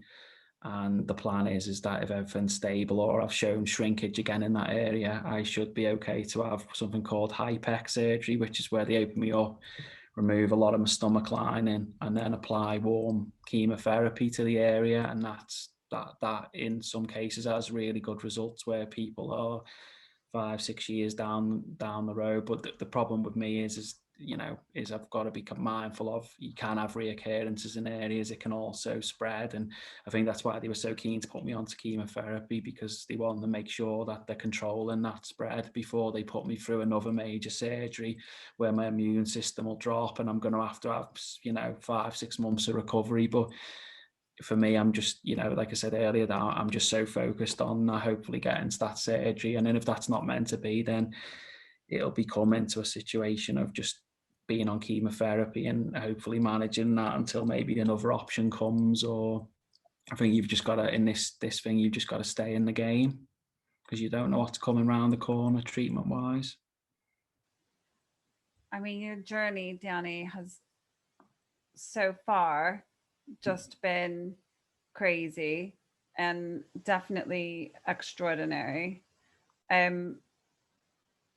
And the plan is that if everything's stable, or I've shown shrinkage again in that area, I should be okay to have something called HIPEC surgery, which is where they open me up, remove a lot of my stomach lining, and then apply warm chemotherapy to the area. And that in some cases has really good results where people are 5-6 years down the road. But the problem with me is I've got to be mindful of, you can have reoccurrences in areas, it can also spread. And I think that's why they were so keen to put me onto chemotherapy, because they want to make sure that they're controlling that spread before they put me through another major surgery where my immune system will drop and I'm going to have 5-6 months of recovery. But for me, I'm just, like I said earlier, that I'm just so focused on hopefully getting to that surgery. And then if that's not meant to be, then it'll become into a situation of just being on chemotherapy and hopefully managing that until maybe another option comes. Or I think you've just got to, in this thing, you've just got to stay in the game, because you don't know what's coming around the corner treatment wise. I mean, your journey, Danny, has so far just been crazy and definitely extraordinary.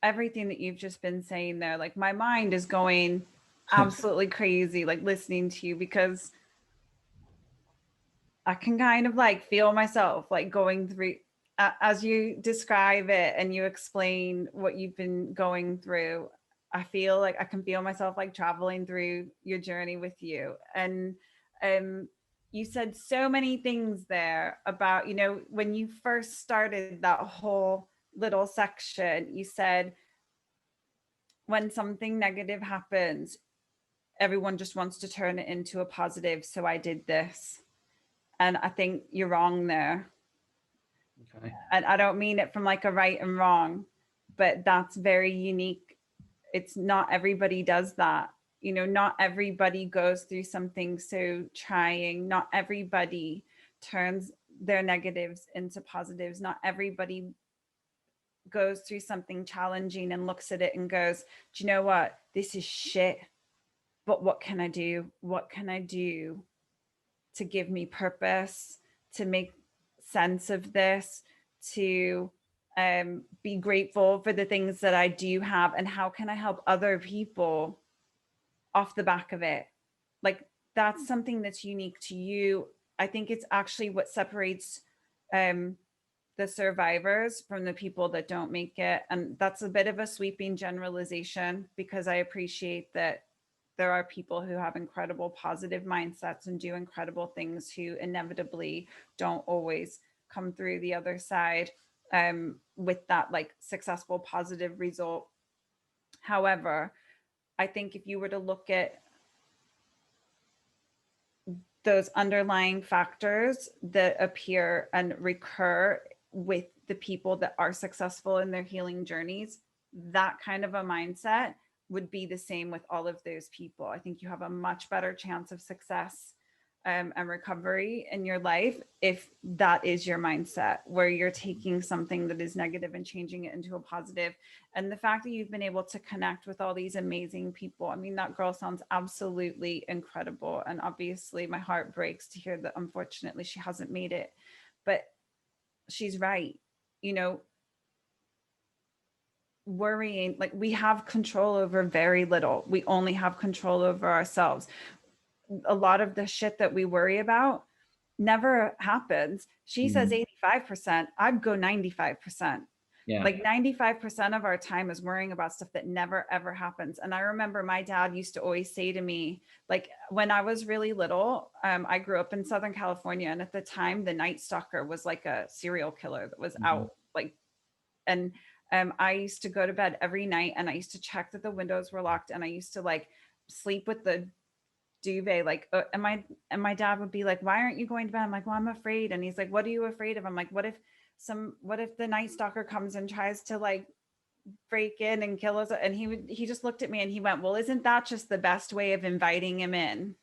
Everything that you've just been saying there, like my mind is going absolutely crazy, like listening to you, because I can kind of like feel myself like going through as you describe it and you explain what you've been going through. I feel like I can feel myself like traveling through your journey with you. And um you said so many things there about, when you first started that whole little section, you said when something negative happens, everyone just wants to turn it into a positive. So I did this. And I think you're wrong there. Okay. And I don't mean it from like a right and wrong, but that's very unique. It's not everybody does that. Not everybody goes through something so trying. Not everybody turns their negatives into positives. Not everybody goes through something challenging and looks at it and goes, do you know what? This is shit. But what can I do? What can I do to give me purpose, to make sense of this, to be grateful for the things that I do have, and how can I help other people off the back of it? Like, that's something that's unique to you. I think it's actually what separates um, the survivors from the people that don't make it. And that's a bit of a sweeping generalization, because I appreciate that there are people who have incredible positive mindsets and do incredible things who inevitably don't always come through the other side with that like successful positive result. However, I think if you were to look at those underlying factors that appear and recur with the people that are successful in their healing journeys, that kind of a mindset would be the same with all of those people. I think you have a much better chance of success and recovery in your life if that is your mindset, where you're taking something that is negative and changing it into a positive. And the fact that you've been able to connect with all these amazing people, I mean, that girl sounds absolutely incredible. And obviously my heart breaks to hear that unfortunately she hasn't made it, but she's right. you know Worrying, like, we have control over very little. We only have control over ourselves. A lot of the shit that we worry about never happens. She says 85%, I'd go 95%. Yeah. Like 95% of our time is worrying about stuff that never ever happens. And I remember my dad used to always say to me, like when I was really little, I grew up in Southern California, and at the time the Night Stalker was like a serial killer that was out, like, and I used to go to bed every night and I used to check that the windows were locked, and I used to like sleep with the duvet, like, and my dad would be like, why aren't you going to bed? I'm like, well, I'm afraid. And he's like, what are you afraid of? I'm like, what if the Night Stalker comes and tries to like break in and kill us? And he just looked at me and he went, well, isn't that just the best way of inviting him in?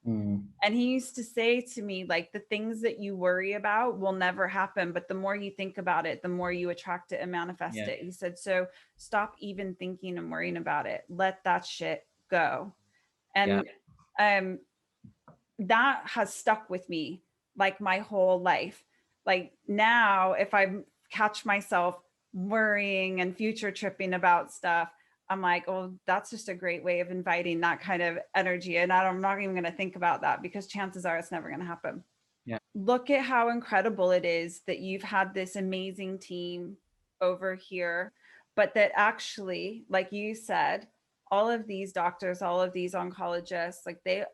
And he used to say to me, like, the things that you worry about will never happen, but the more you think about it, the more you attract it and manifest Yeah. it. He said, so stop even thinking and worrying about it. Let that shit go. Yeah. And that has stuck with me like my whole life. Like now, if I catch myself worrying and future tripping about stuff, I'm like, oh, that's just a great way of inviting that kind of energy. And I'm not even going to think about that, because chances are it's never going to happen. Yeah. Look at how incredible it is that you've had this amazing team over here, but that actually, like you said, all of these doctors, all of these oncologists, like they,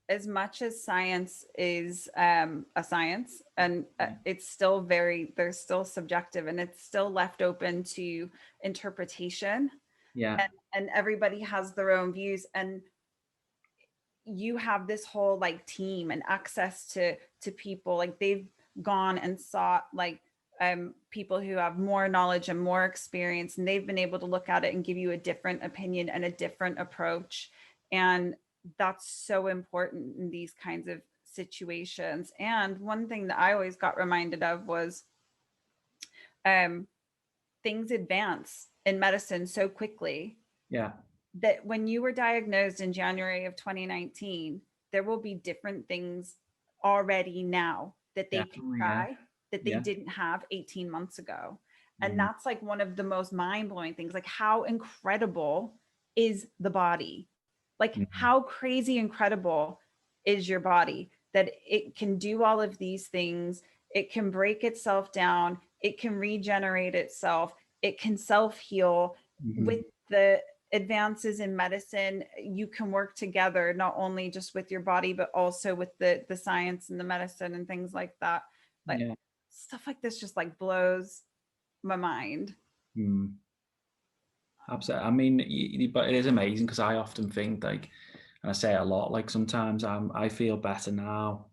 as much as science is a science, and it's still they're still subjective, and it's still left open to interpretation, Yeah. and everybody has their own views. And you have this whole like team and access to people, like they've gone and sought like people who have more knowledge and more experience, and they've been able to look at it and give you a different opinion and a different approach. And that's so important in these kinds of situations. And one thing that I always got reminded of was things advance in medicine so quickly Yeah. that when you were diagnosed in January of 2019, there will be different things already now that they can Definitely. Yeah. try that they Yeah. didn't have 18 months ago. And that's like one of the most mind-blowing things. Like, how incredible is the body? Like, how crazy incredible is your body that it can do all of these things? It can break itself down, it can regenerate itself, it can self-heal with the advances in medicine, you can work together, not only just with your body, but also with the science and the medicine and things like that. Like Yeah. stuff like this just like blows my mind. Mm. Absolutely. I mean, but it is amazing because I often think like, and I say it a lot, like sometimes I feel better now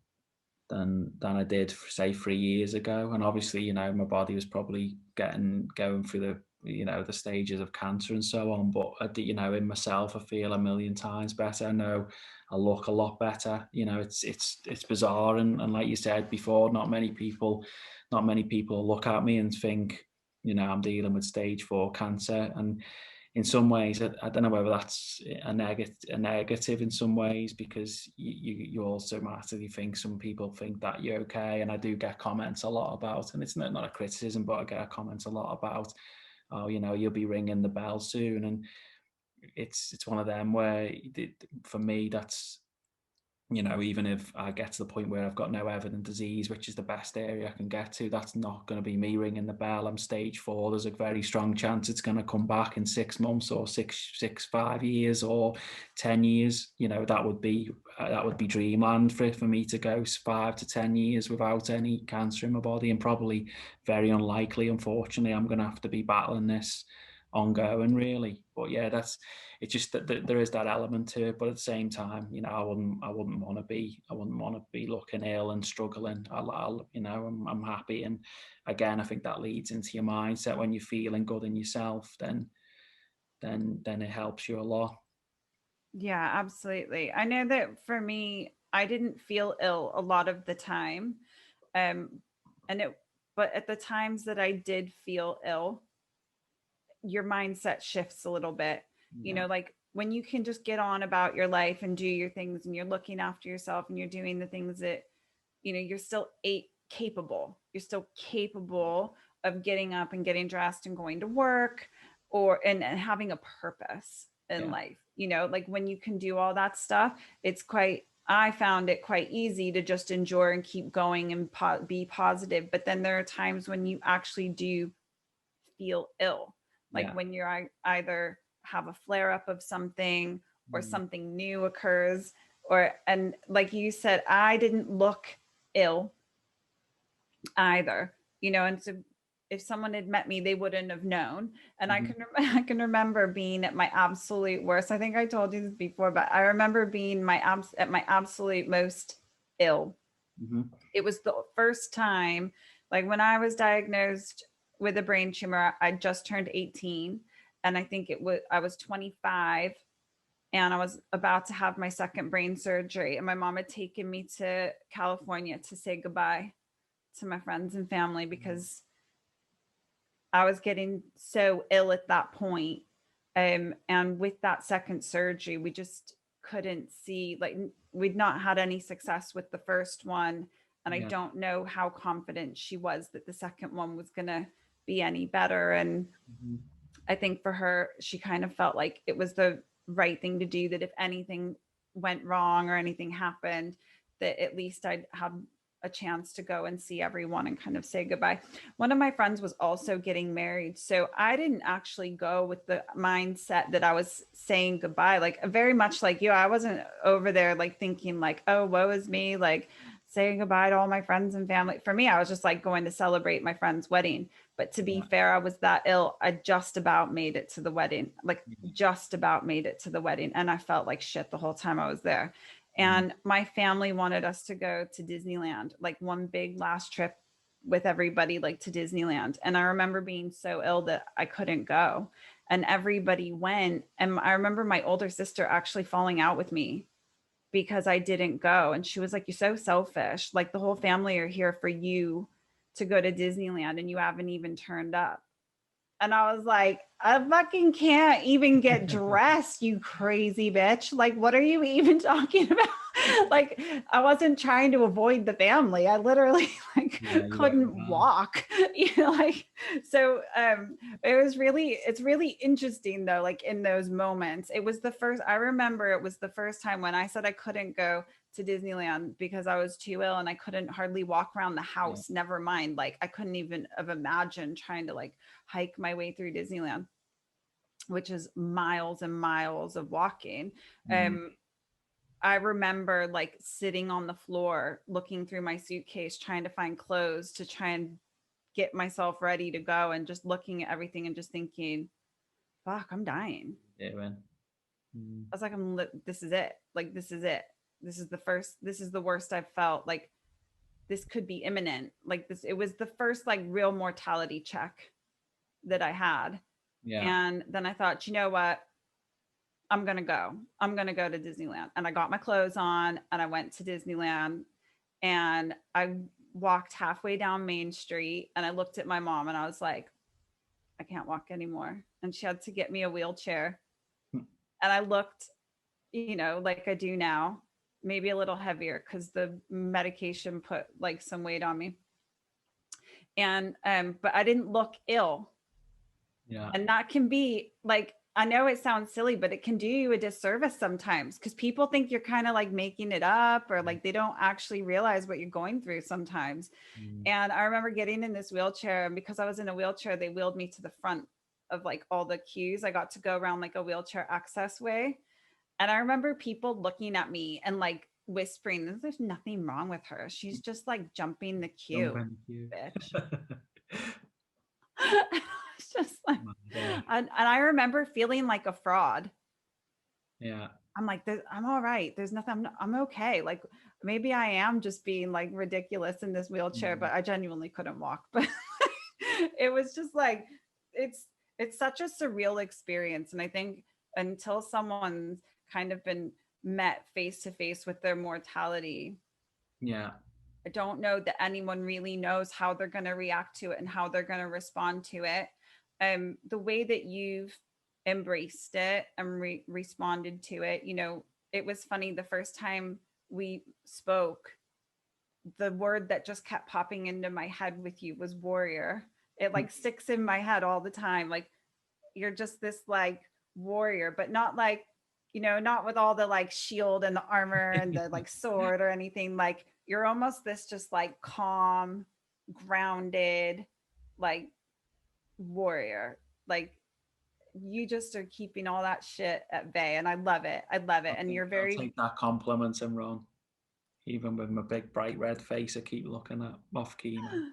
than I did, say, 3 years ago. And obviously, my body was probably going through the stages of cancer and so on. But in myself, I feel a million times better. I know I look a lot better. It's bizarre, and like you said before, not many people look at me and think, I'm dealing with stage 4 cancer. And in some ways, I don't know whether that's a negative in some ways, because you also automatically think some people think that you're okay. And I do get comments a lot about, and it's not a criticism, but I get comments a lot about, oh, you'll be ringing the bell soon. And it's one of them where, for me, that's, even if I get to the point where I've got no evident disease, which is the best area I can get to, that's not going to be me ringing the bell. I'm stage 4. There's a very strong chance it's going to come back in 6 months, or 5 years, or 10 years. That would be dreamland for me to go 5 to 10 years without any cancer in my body, and probably very unlikely. Unfortunately, I'm going to have to be battling this ongoing, really. But yeah, it's just that there is that element to it. But at the same time, I wouldn't want to be looking ill and struggling. I'm happy. And again, I think that leads into your mindset. When you're feeling good in yourself, then it helps you a lot. Yeah, absolutely. I know that for me, I didn't feel ill a lot of the time. Um, and it, but at the times that I did feel ill, your mindset shifts a little bit. Yeah, Like when you can just get on about your life and do your things, and you're looking after yourself and you're doing the things that, you're still capable. You're still capable of getting up and getting dressed and going to work, and having a purpose in yeah, life. Like when you can do all that stuff, I found it quite easy to just enjoy and keep going and be positive. But then there are times when you actually do feel ill, like yeah. when you're either have a flare up of something, or Mm. something new occurs, and like you said, I didn't look ill either, and so if someone had met me, they wouldn't have known. And Mm-hmm. I can remember being at my absolute worst. I think I told you this before, but I remember being at my absolute most ill. Mm-hmm. It was the first time, like when I was diagnosed with a brain tumor, I just turned 18. And I was 25, and I was about to have my second brain surgery. And my mom had taken me to California to say goodbye to my friends and family, because I was getting so ill at that point. And with that second surgery, we just couldn't see, like, we'd not had any success with the first one. And I Yeah. don't know how confident she was that the second one was going to be any better. And Mm-hmm. I think for her, she kind of felt like it was the right thing to do, that if anything went wrong or anything happened, that at least I'd have a chance to go and see everyone and kind of say goodbye. One of my friends was also getting married. So I didn't actually go with the mindset that I was saying goodbye. Like very much like you, I wasn't over there like thinking like, oh, woe is me, like saying goodbye to all my friends and family. For me, I was just like going to celebrate my friend's wedding. But to be Yeah. fair, I was that ill. I just about made it to the wedding, like just about made it to the wedding. And I felt like shit the whole time I was there. Mm-hmm. And my family wanted us to go to Disneyland, like one big last trip with everybody, like to Disneyland. And I remember being so ill that I couldn't go. And everybody went. And I remember my older sister actually falling out with me because I didn't go. And she was like, "You're so selfish. Like the whole family are here for you to go to Disneyland and you haven't even turned up." And I was like, I fucking can't even get dressed, you crazy bitch. Like, what are you even talking about? Like, I wasn't trying to avoid the family. I literally like Yeah, you were. couldn't walk, like, so it's really interesting though, like in those moments. I remember it was the first time when I said I couldn't go to Disneyland because I was too ill and I couldn't hardly walk around the Yeah. house. Never mind, like I couldn't even have imagined trying to like hike my way through Disneyland. which is miles and miles of walking. Mm. I remember like sitting on the floor, looking through my suitcase, trying to find clothes to try and get myself ready to go, and just looking at everything and just thinking, fuck, I'm dying. Yeah, man. Mm. I was like, this is it. Like, this is it. This is the worst I've felt. Like, this could be imminent. Like, it was the first like real mortality check that I had. Yeah. And then I thought, you know what? I'm going to go. I'm going to go to Disneyland. And I got my clothes on and I went to Disneyland, and I walked halfway down Main Street, and I looked at my mom and I was like, I can't walk anymore. And she had to get me a wheelchair. Hmm. And I looked, like I do now, maybe a little heavier because the medication put like some weight on me. And but I didn't look ill. Yeah. And that can be like, I know it sounds silly, but it can do you a disservice sometimes because people think you're kind of like making it up, or like they don't actually realize what you're going through sometimes. Mm. And I remember getting in this wheelchair, and because I was in a wheelchair, they wheeled me to the front of like all the queues. I got to go around like a wheelchair access way. And I remember people looking at me and like whispering, there's nothing wrong with her. She's just like jumping the queue, Thank you. bitch. It's just like, Yeah. and I remember feeling like a fraud. Yeah. I'm like, I'm all right. There's nothing. I'm okay. Like, maybe I am just being like ridiculous in this wheelchair, Mm. but I genuinely couldn't walk. But it was just like, it's such a surreal experience. And I think until someone's kind of been met face to face with their mortality, Yeah. I don't know that anyone really knows how they're going to react to it and how they're going to respond to it. The way that you've embraced it and responded to it, it was funny. The first time we spoke, the word that just kept popping into my head with you was warrior. It like sticks in my head all the time. Like, you're just this like warrior, but not like, not with all the like shield and the armor and the like sword or anything. Like, you're almost this just like calm, grounded, like warrior. Like, you just are keeping all that shit at bay. And I love it. I love it. And you're I'll very take that compliment and run. Even with my big bright red face, I keep looking at off chemo.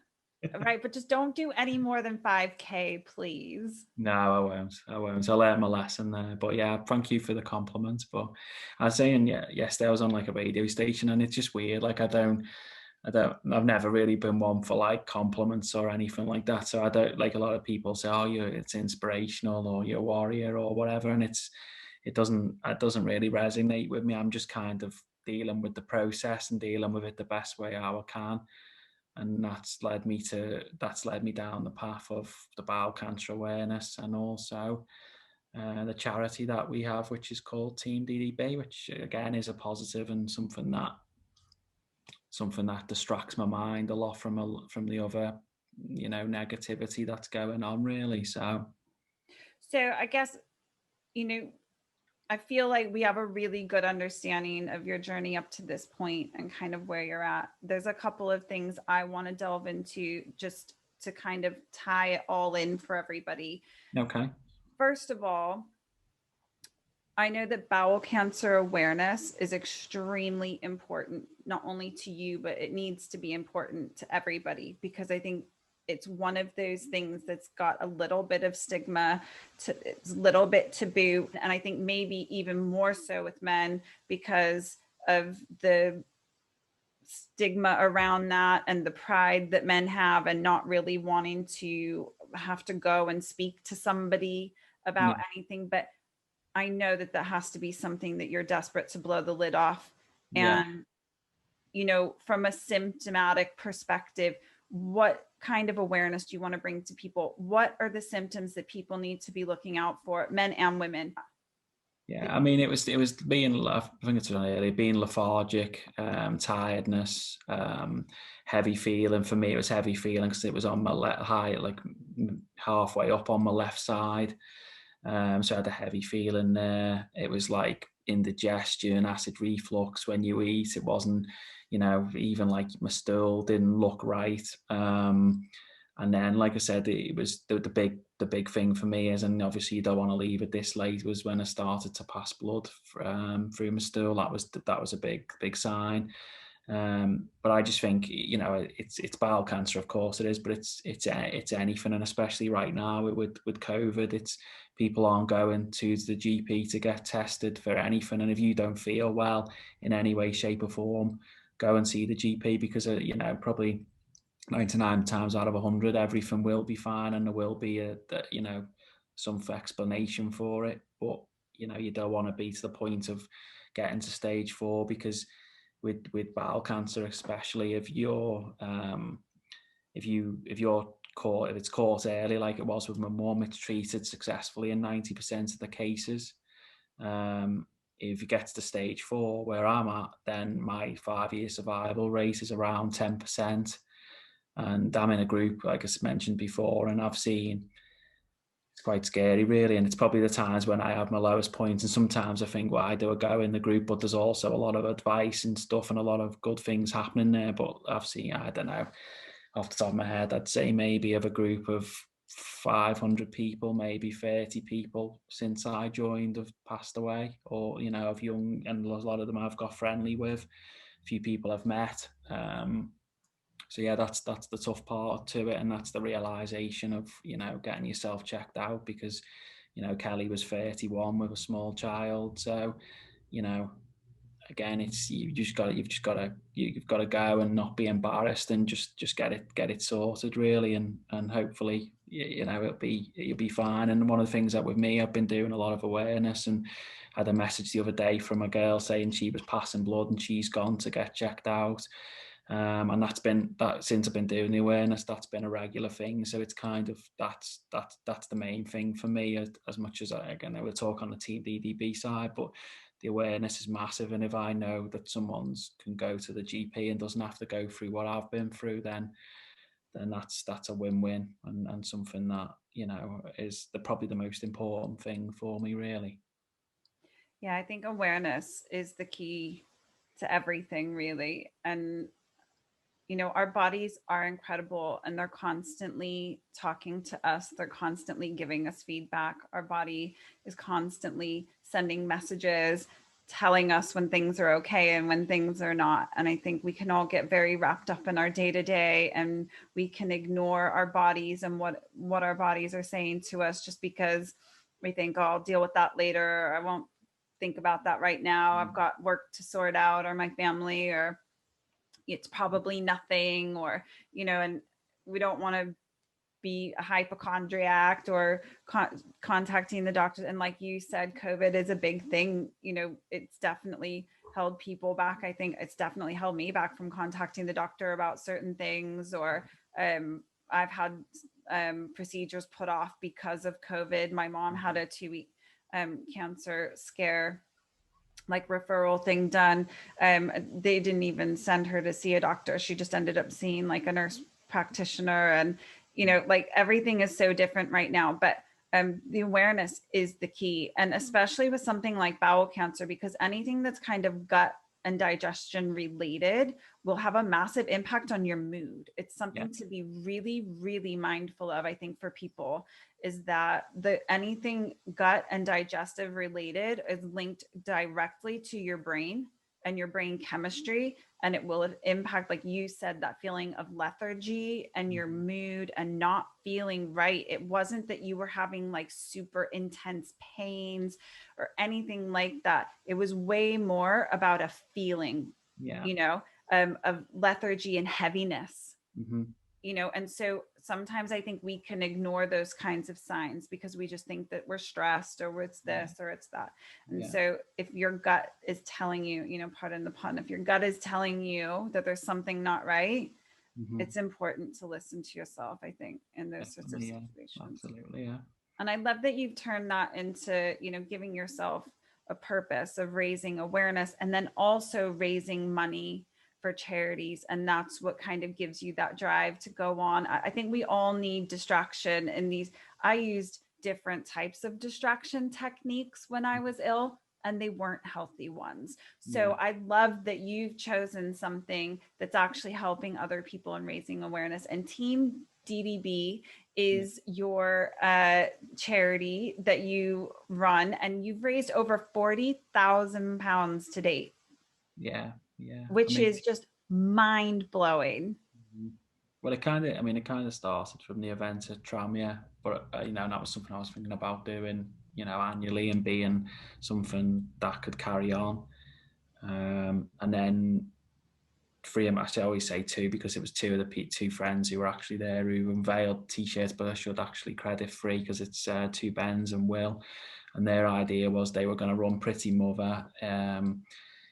right. But just don't do any more than 5K, please. No, I won't. I won't. I learned my lesson there. But yeah, thank you for the compliments. But I was saying, yeah, yesterday I was on like a radio station, and it's just weird. Like I've never really been one for like compliments or anything like that. So I don't, like, a lot of people say, oh, it's inspirational, or you're a warrior or whatever. And it doesn't really resonate with me. I'm just kind of dealing with the process and dealing with it the best way how I can. And that's led me down the path of the bowel cancer awareness, and also the charity that we have, which is called Team DDB, which again is a positive and something that distracts my mind a lot from the other, negativity that's going on, really. So I guess, you know, I feel like we have a really good understanding of your journey up to this point and kind of where you're at. There's a couple of things I want to delve into just to kind of tie it all in for everybody. okay. First of all, I know that bowel cancer awareness is extremely important, not only to you, but it needs to be important to everybody, because I think it's one of those things that's got a little bit of stigma, it's a little bit taboo. And I think maybe even more so with men because of the stigma around that and the pride that men have, and not really wanting to have to go and speak to somebody about Yeah. anything. But I know that that has to be something that you're desperate to blow the lid off. Yeah. And, from a symptomatic perspective, what kind of awareness do you want to bring to people? What are the symptoms that people need to be looking out for, men and women? Yeah, I mean, it was being, I think it's earlier, being lethargic, tiredness, heavy feeling. For me, it was heavy feeling because it was on my high, like halfway up on my left side. So I had a heavy feeling there. It was like indigestion, acid reflux when you eat. It wasn't, even like my stool didn't look right. And then, like I said, it was the the big thing for me is, and obviously you don't want to leave it this late, was when I started to pass blood through my stool. That was a big sign. But I just think, you know, it's bowel cancer, of course it is, but it's anything, and especially right now with COVID, it's people aren't going to the GP to get tested for anything, and if you don't feel well in any way, shape, or form, go and see the GP, because you know, probably 99 times out of 100 everything will be fine, and there will be you know, some explanation for it. But you know, you don't want to be to the point of getting to stage 4, because with bowel cancer, especially if it's caught early, like it was with my mum, it's treated successfully in 90% of the cases. If it gets to stage 4 where I'm at, then my 5-year survival rate is around 10%. And I'm in a group, like I mentioned before, and I've seen, it's quite scary, really. And it's probably the times when I have my lowest point. And sometimes I think, why do I go in the group? But there's also a lot of advice and stuff, and a lot of good things happening there. But I've seen, I don't know, off the top of my head, I'd say maybe of a group of 500 people, maybe 30 people since I joined have passed away, or, you know, of young, and a lot of them I've got friendly with, a few people I've met. So yeah, that's the tough part to it, and that's the realization of, you know, getting yourself checked out, because, you know, Kelly was 31 with a small child. So, you know, again, it's you've just got to go and not be embarrassed, and just get it sorted, really, and hopefully, you know, you'll be fine. And one of the things that with me, I've been doing a lot of awareness, and had a message the other day from a girl saying she was passing blood and she's gone to get checked out. And that's been that since I've been doing the awareness, that's been a regular thing. So it's kind of that's the main thing for me, as much as again, I will talk on the TDDB side, but the awareness is massive. And if I know that someone's can go to the GP and doesn't have to go through what I've been through, then that's a win-win, and something that, you know, is probably the most important thing for me, really. Yeah, I think awareness is the key to everything, really. And you know, our bodies are incredible, and they're constantly talking to us. They're constantly giving us feedback. Our body is constantly sending messages, telling us when things are okay and when things are not. And I think we can all get very wrapped up in our day to day, and we can ignore our bodies and what our bodies are saying to us, just because we think, oh, I'll deal with that later. Or I won't think about that right now. I've got work to sort out, or my family, or it's probably nothing, or, you know, and we don't want to be a hypochondriac, or contacting the doctors. And like you said, COVID is a big thing. You know, it's definitely held people back. I think it's definitely held me back from contacting the doctor about certain things, or I've had procedures put off because of COVID. My mom had a 2-week cancer scare, like referral thing done. They didn't even send her to see a doctor. She just ended up seeing like a nurse practitioner. And, you know, like everything is so different right now, but the awareness is the key. And especially with something like bowel cancer, because anything that's kind of gut and digestion related will have a massive impact on your mood. It's something to be really, really mindful of, I think, for people, is that anything gut and digestive related is linked directly to your brain and your brain chemistry, and it will impact, like you said, that feeling of lethargy and your mood and not feeling right. It wasn't that you were having like super intense pains or anything like that. It was way more about a feeling, you know, of lethargy and heaviness. You know, and so sometimes I think we can ignore those kinds of signs because we just think that we're stressed, or it's this or it's that. And so if your gut is telling you, you know, pardon the pun, if your gut is telling you that there's something not right, it's important to listen to yourself, I think, in those sorts of situations. Absolutely, yeah. And I love that you've turned that into, you know, giving yourself a purpose of raising awareness, and then also raising money for charities. And that's what kind of gives you that drive to go on. I think we all need distraction in these. I used different types of distraction techniques when I was ill, and they weren't healthy ones. So Yeah. I love that you've chosen something that's actually helping other people and raising awareness. And Team DDB Yeah. is your charity that you run, and you've raised over 40,000 pounds to date, Yeah. Yeah. I which mean, is just mind blowing. mhm. Well, it kind of, I mean, it kind of started from the event at Tramia, but you know, and that was something I was thinking about doing, you know, annually and being something that could carry on. And then three of them, actually, I always say two because it was two of the two friends who were actually there who unveiled t-shirts, but I should actually credit three because it's two Bens and Will, and their idea was they were going to run Pretty Mother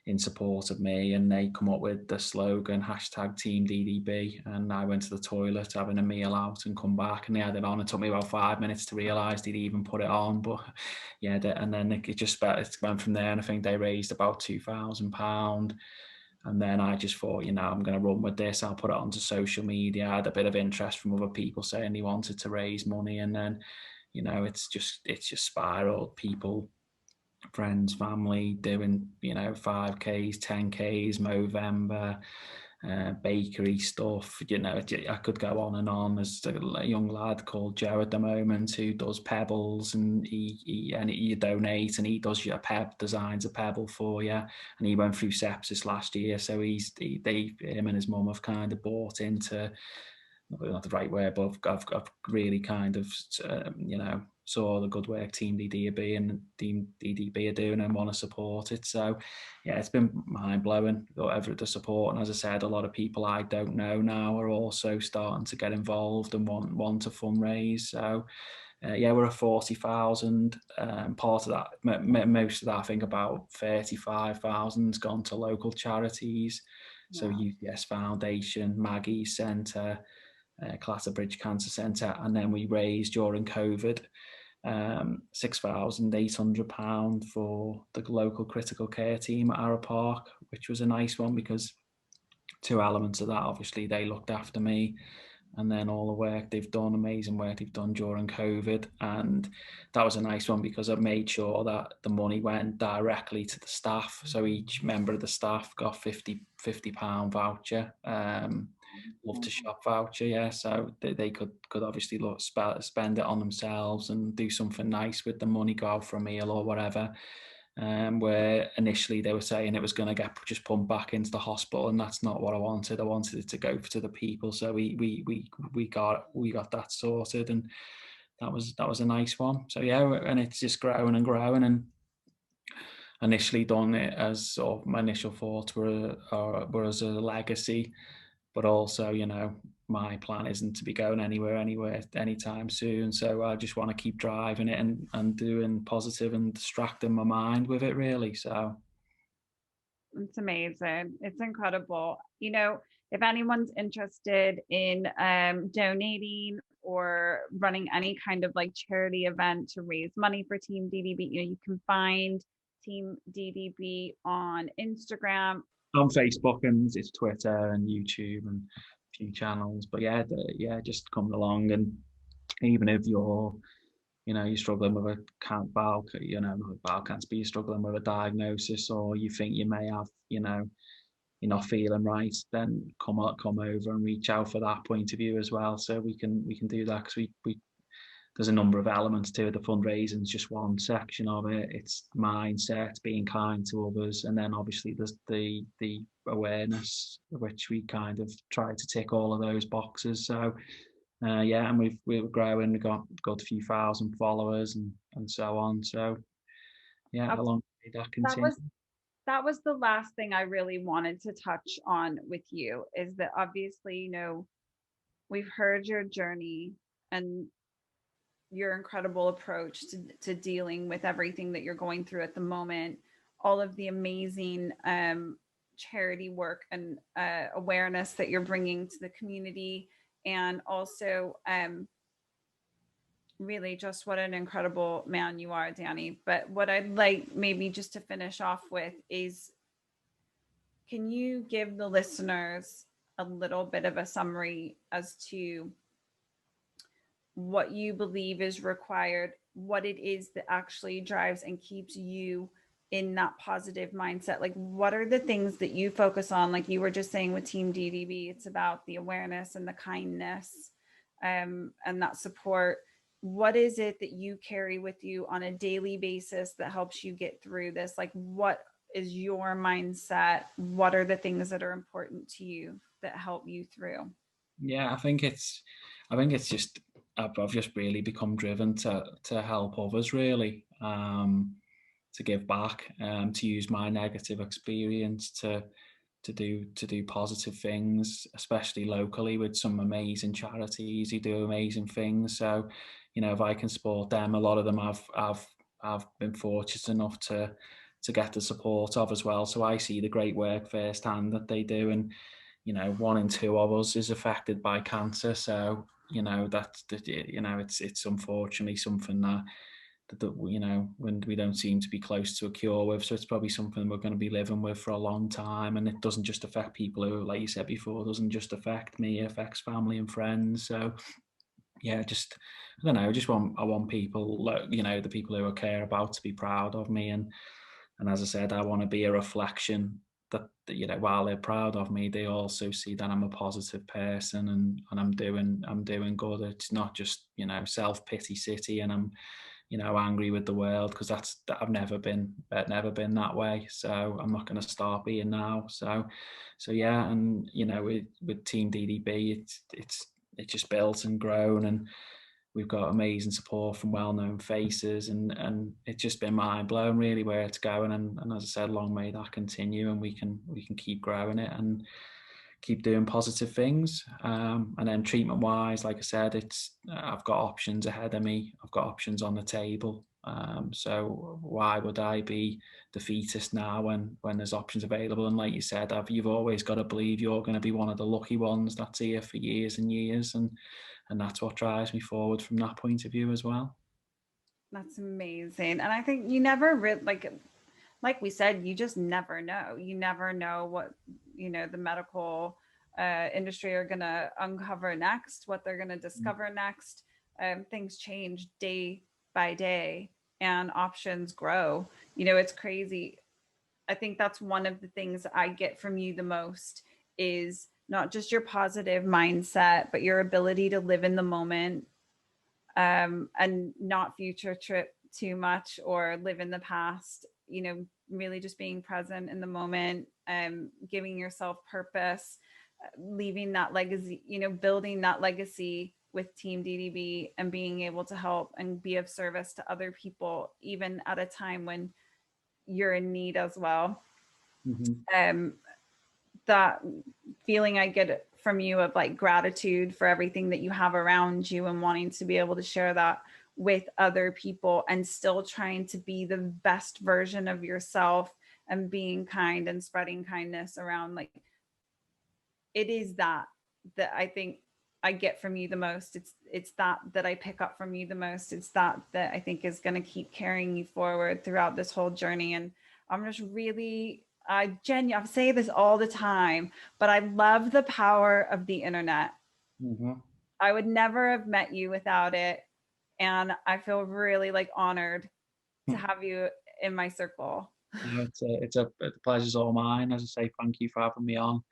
in support of me, and they come up with the slogan hashtag Team DDB, and I went to the toilet having a meal out and come back and they had it on. It took me about 5 minutes to realise they'd even put it on, but yeah, and then it just went from there, and I think they raised about £2,000. And then I just thought, you know, I'm going to run with this. I'll put it onto social media. I had a bit of interest from other people saying they wanted to raise money, and then, you know, it's just spiraled. People, friends, family doing, you know, 5Ks, 10Ks, Movember, bakery stuff. You know, I could go on and on. There's a young lad called Joe at the moment who does pebbles, and you donate, and he does your designs a pebble for you. And he went through sepsis last year, so him and his mum have kind of bought into, not the right word, but I've really kind of, you know, saw the good work Team DDB and Team DDB are doing and want to support it. So, yeah, it's been mind blowing, whatever the support. And as I said, a lot of people I don't know now are also starting to get involved and want to fundraise. So, yeah, we're at 40,000. Part of that, most of that, I think about 35,000's gone to local charities. So Wow. UPS Foundation, Maggie's Centre, Clatterbridge Cancer Centre, and then we raised during COVID £6,800 for the local critical care team at Arrow Park, which was a nice one because two elements of that, obviously they looked after me, and then all the work they've done, amazing work they've done during COVID. And that was a nice one because I made sure that the money went directly to the staff. So each member of the staff got £50 voucher, love to shop voucher, yeah. So they could obviously spend it on themselves and do something nice with the money, go out for a meal or whatever. Where initially they were saying it was going to get just pumped back into the hospital, and that's not what I wanted. I wanted it to go to the people, so we got that sorted, and that was a nice one. So yeah, and it's just growing and growing. And initially done it as sort of, my initial thoughts were as a legacy, but also, you know, my plan isn't to be going anywhere anytime soon. So I just want to keep driving it and doing positive and distracting my mind with it, really. So It's amazing. It's incredible. You know, if anyone's interested in donating or running any kind of like charity event to raise money for Team DDB, you know, you can find Team DDB on Instagram. on Facebook, and it's Twitter and YouTube and a few channels. But yeah, just come along, and even if you're struggling with bowel, bowel cancer, but you're struggling with a diagnosis, or you think you may have, you're not feeling right, then come over and reach out for that point of view as well. So we can do that, because we there's a number of elements to it. The fundraising is just one section of it. It's mindset, being kind to others, and then obviously there's the awareness, which we kind of try to tick all of those boxes. So yeah, and we're growing. We've got a few thousand followers and so on. So yeah, how long did that That continue? was that was the last thing I really wanted to touch on with you, is that obviously, you know, we've heard your journey and your incredible approach to dealing with everything that you're going through at the moment, all of the amazing charity work and awareness that you're bringing to the community, and also really just what an incredible man you are, Danny. But what I'd like maybe just to finish off with is, can you give the listeners a little bit of a summary as to what you believe is required, what it is that actually drives and keeps you in that positive mindset? Like, what are the things that you focus on? Like you were just saying with Team DDB, it's about the awareness and the kindness, and that support. What is it that you carry with you on a daily basis that helps you get through this? Like, what is your mindset? What are the things that are important to you that help you through? Yeah, I think it's just I've just really become driven to help others really, to give back, to use my negative experience to do positive things, especially locally with some amazing charities who do amazing things. So, you know, if I can support them, a lot of them I've been fortunate enough to get the support of as well. So I see the great work firsthand that they do, and you know, 1 in 2 of us is affected by cancer. So you know you know it's unfortunately something that you know when we don't seem to be close to a cure with. So it's probably something we're going to be living with for a long time, and it doesn't just affect people who, like you said before, doesn't just affect me, it affects family and friends. So yeah, just I don't know, I want people, you know, the people who I care about to be proud of me, and as I said, I want to be a reflection that you know, while they're proud of me, they also see that I'm a positive person, and I'm doing good. It's not just, you know, self-pity city and I'm, you know, angry with the world, because I've never been that way. So I'm not going to start being now. So yeah, and you know, with Team DDB, it's just built and grown, and we've got amazing support from well-known faces, and it's just been mind blowing really where it's going, and as I said, long may that continue, and we can keep growing it and keep doing positive things. And then treatment wise, like I said, it's I've got options ahead of me, I've got options on the table. So why would I be defeatist now when there's options available? And like you said, you've always got to believe you're going to be one of the lucky ones that's here for years and years, and that's what drives me forward from that point of view as well. That's amazing. And I think you never really, like we said, you just never know. You never know what, you know, the medical industry are going to uncover next, what they're going to discover next. Things change day by day and options grow. You know, it's crazy. I think that's one of the things I get from you the most is not just your positive mindset, but your ability to live in the moment, and not future trip too much or live in the past. You know, really just being present in the moment, giving yourself purpose, leaving that legacy, you know, building that legacy with Team DDB and being able to help and be of service to other people, even at a time when you're in need as well. Mm-hmm. Um, that feeling I get from you of like gratitude for everything that you have around you and wanting to be able to share that with other people and still trying to be the best version of yourself and being kind and spreading kindness around, like it is that I think I get from you the most. It's that I pick up from you the most. It's that I think is going to keep carrying you forward throughout this whole journey. And I'm just really I say this all the time, but I love the power of the internet. Mm-hmm. I would never have met you without it, and I feel really like honored to have you in my circle. No, the pleasure's all mine. As I say, thank you for having me on.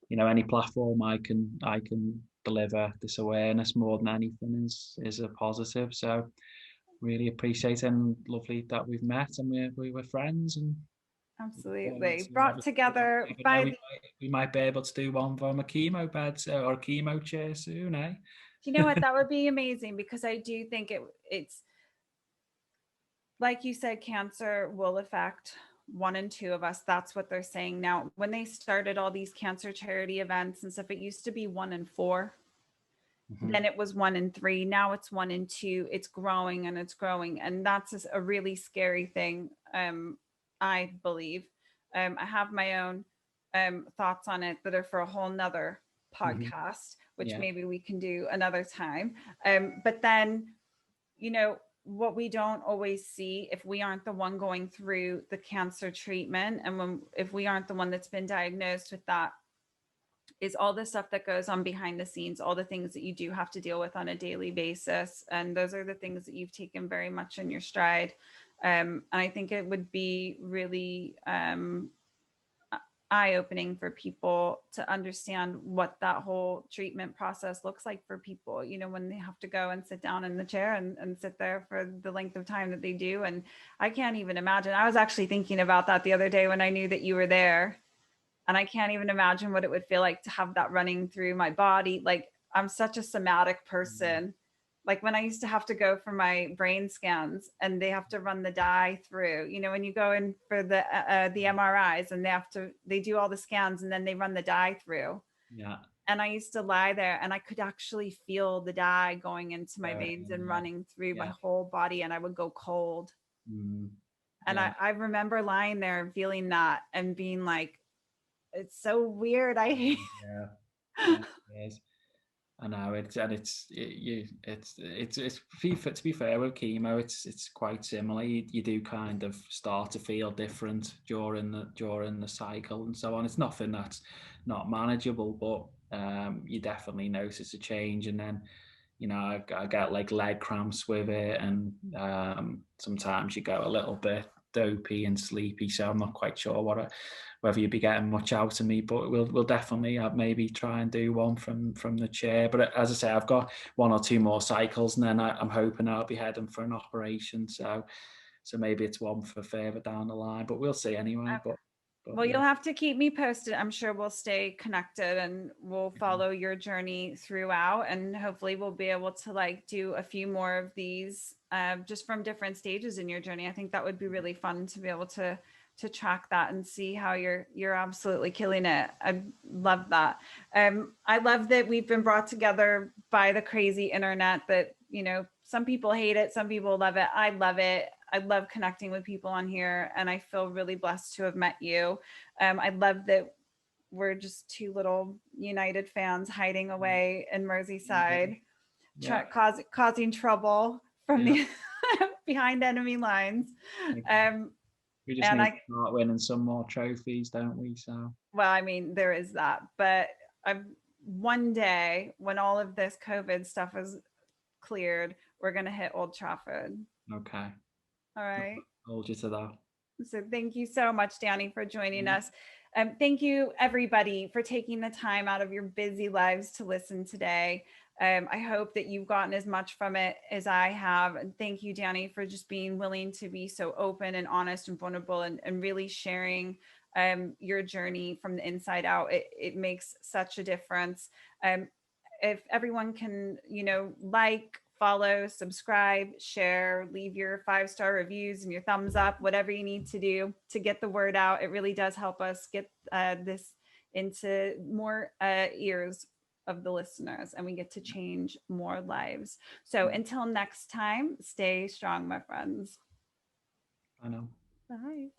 You know, any platform I can deliver this awareness more than anything is a positive. So really appreciate it, and lovely that we've met and we were friends, and forward Absolutely. to Brought obviously, together never know, by the, we might be able to do one from a chemo bed or a chemo chair soon, eh? you know what, that would be amazing because I do think it's like you said, cancer will affect 1 in 2 of us. That's what they're saying now. When they started all these cancer charity events and stuff, it used to be 1 in 4. Mm-hmm. Then it was 1 in 3. Now it's 1 in 2. It's growing and it's growing, and that's a really scary thing. I believe. I have my own thoughts on it that are for a whole nother Mm-hmm. podcast, which Yeah. maybe we can do another time. But then, you know, what we don't always see if we aren't the one going through the cancer treatment, and if we aren't the one that's been diagnosed with that, is all the stuff that goes on behind the scenes, all the things that you do have to deal with on a daily basis. And those are the things that you've taken very much in your stride. And I think it would be really eye-opening for people to understand what that whole treatment process looks like for people, when they have to go and sit down in the chair and sit there for the length of time that they do. And I can't even imagine. I was actually thinking about that the other day when I knew that you were there, and I can't even imagine what it would feel like to have that running through my body. Like, I'm such a somatic person. Like, when I used to have to go for my brain scans and they have to run the dye through, when you go in for the MRIs and they do all the scans and then they run the dye through. Yeah. And I used to lie there and I could actually feel the dye going into my veins and Yeah. running through my Yeah. whole body, and I would go cold. And Yeah. I remember lying there and feeling that and being like, it's so weird. I hate. Yeah. Yeah. It is. I know it's to be fair with chemo, it's quite similar. You do kind of start to feel different during the cycle and so on. It's nothing that's not manageable, but you definitely notice a change, and then I get like leg cramps with it, and sometimes you go a little bit dopey and sleepy. So I'm not quite sure whether you'd be getting much out of me, but we'll definitely maybe try and do one from the chair. But as I say, I've got 1 or 2 more cycles, and then I'm hoping I'll be heading for an operation. So maybe it's one for further down the line, but we'll see anyway. But Well, yeah. you'll have to keep me posted. I'm sure we'll stay connected and we'll follow your journey throughout. And hopefully we'll be able to like do a few more of these just from different stages in your journey. I think that would be really fun to be able to track that and see how you're absolutely killing it. I love that. I love that we've been brought together by the crazy internet that, some people hate it, some people love it. I love it. I love connecting with people on here, and I feel really blessed to have met you. I love that we're just 2 little United fans hiding away in Merseyside, Yeah. causing trouble from Yeah. the behind enemy lines. Okay. Um, We just and need to I, start winning some more trophies, don't we? So well, I mean, there is that, but one day when all of this COVID stuff is cleared, we're gonna hit Old Trafford. okay, All right. hold you to that. So thank you so much, Danny, for joining Yeah. us. Thank you, everybody, for taking the time out of your busy lives to listen today. I hope that you've gotten as much from it as I have. And thank you, Danny, for just being willing to be so open and honest and vulnerable, and really sharing your journey from the inside out. It makes such a difference. Um, if everyone can, like, follow, subscribe, share, leave your 5-star reviews and your thumbs up, whatever you need to do to get the word out. It really does help us get this into more ears of the listeners, and we get to change more lives. So until next time, stay strong, my friends. I know. Bye.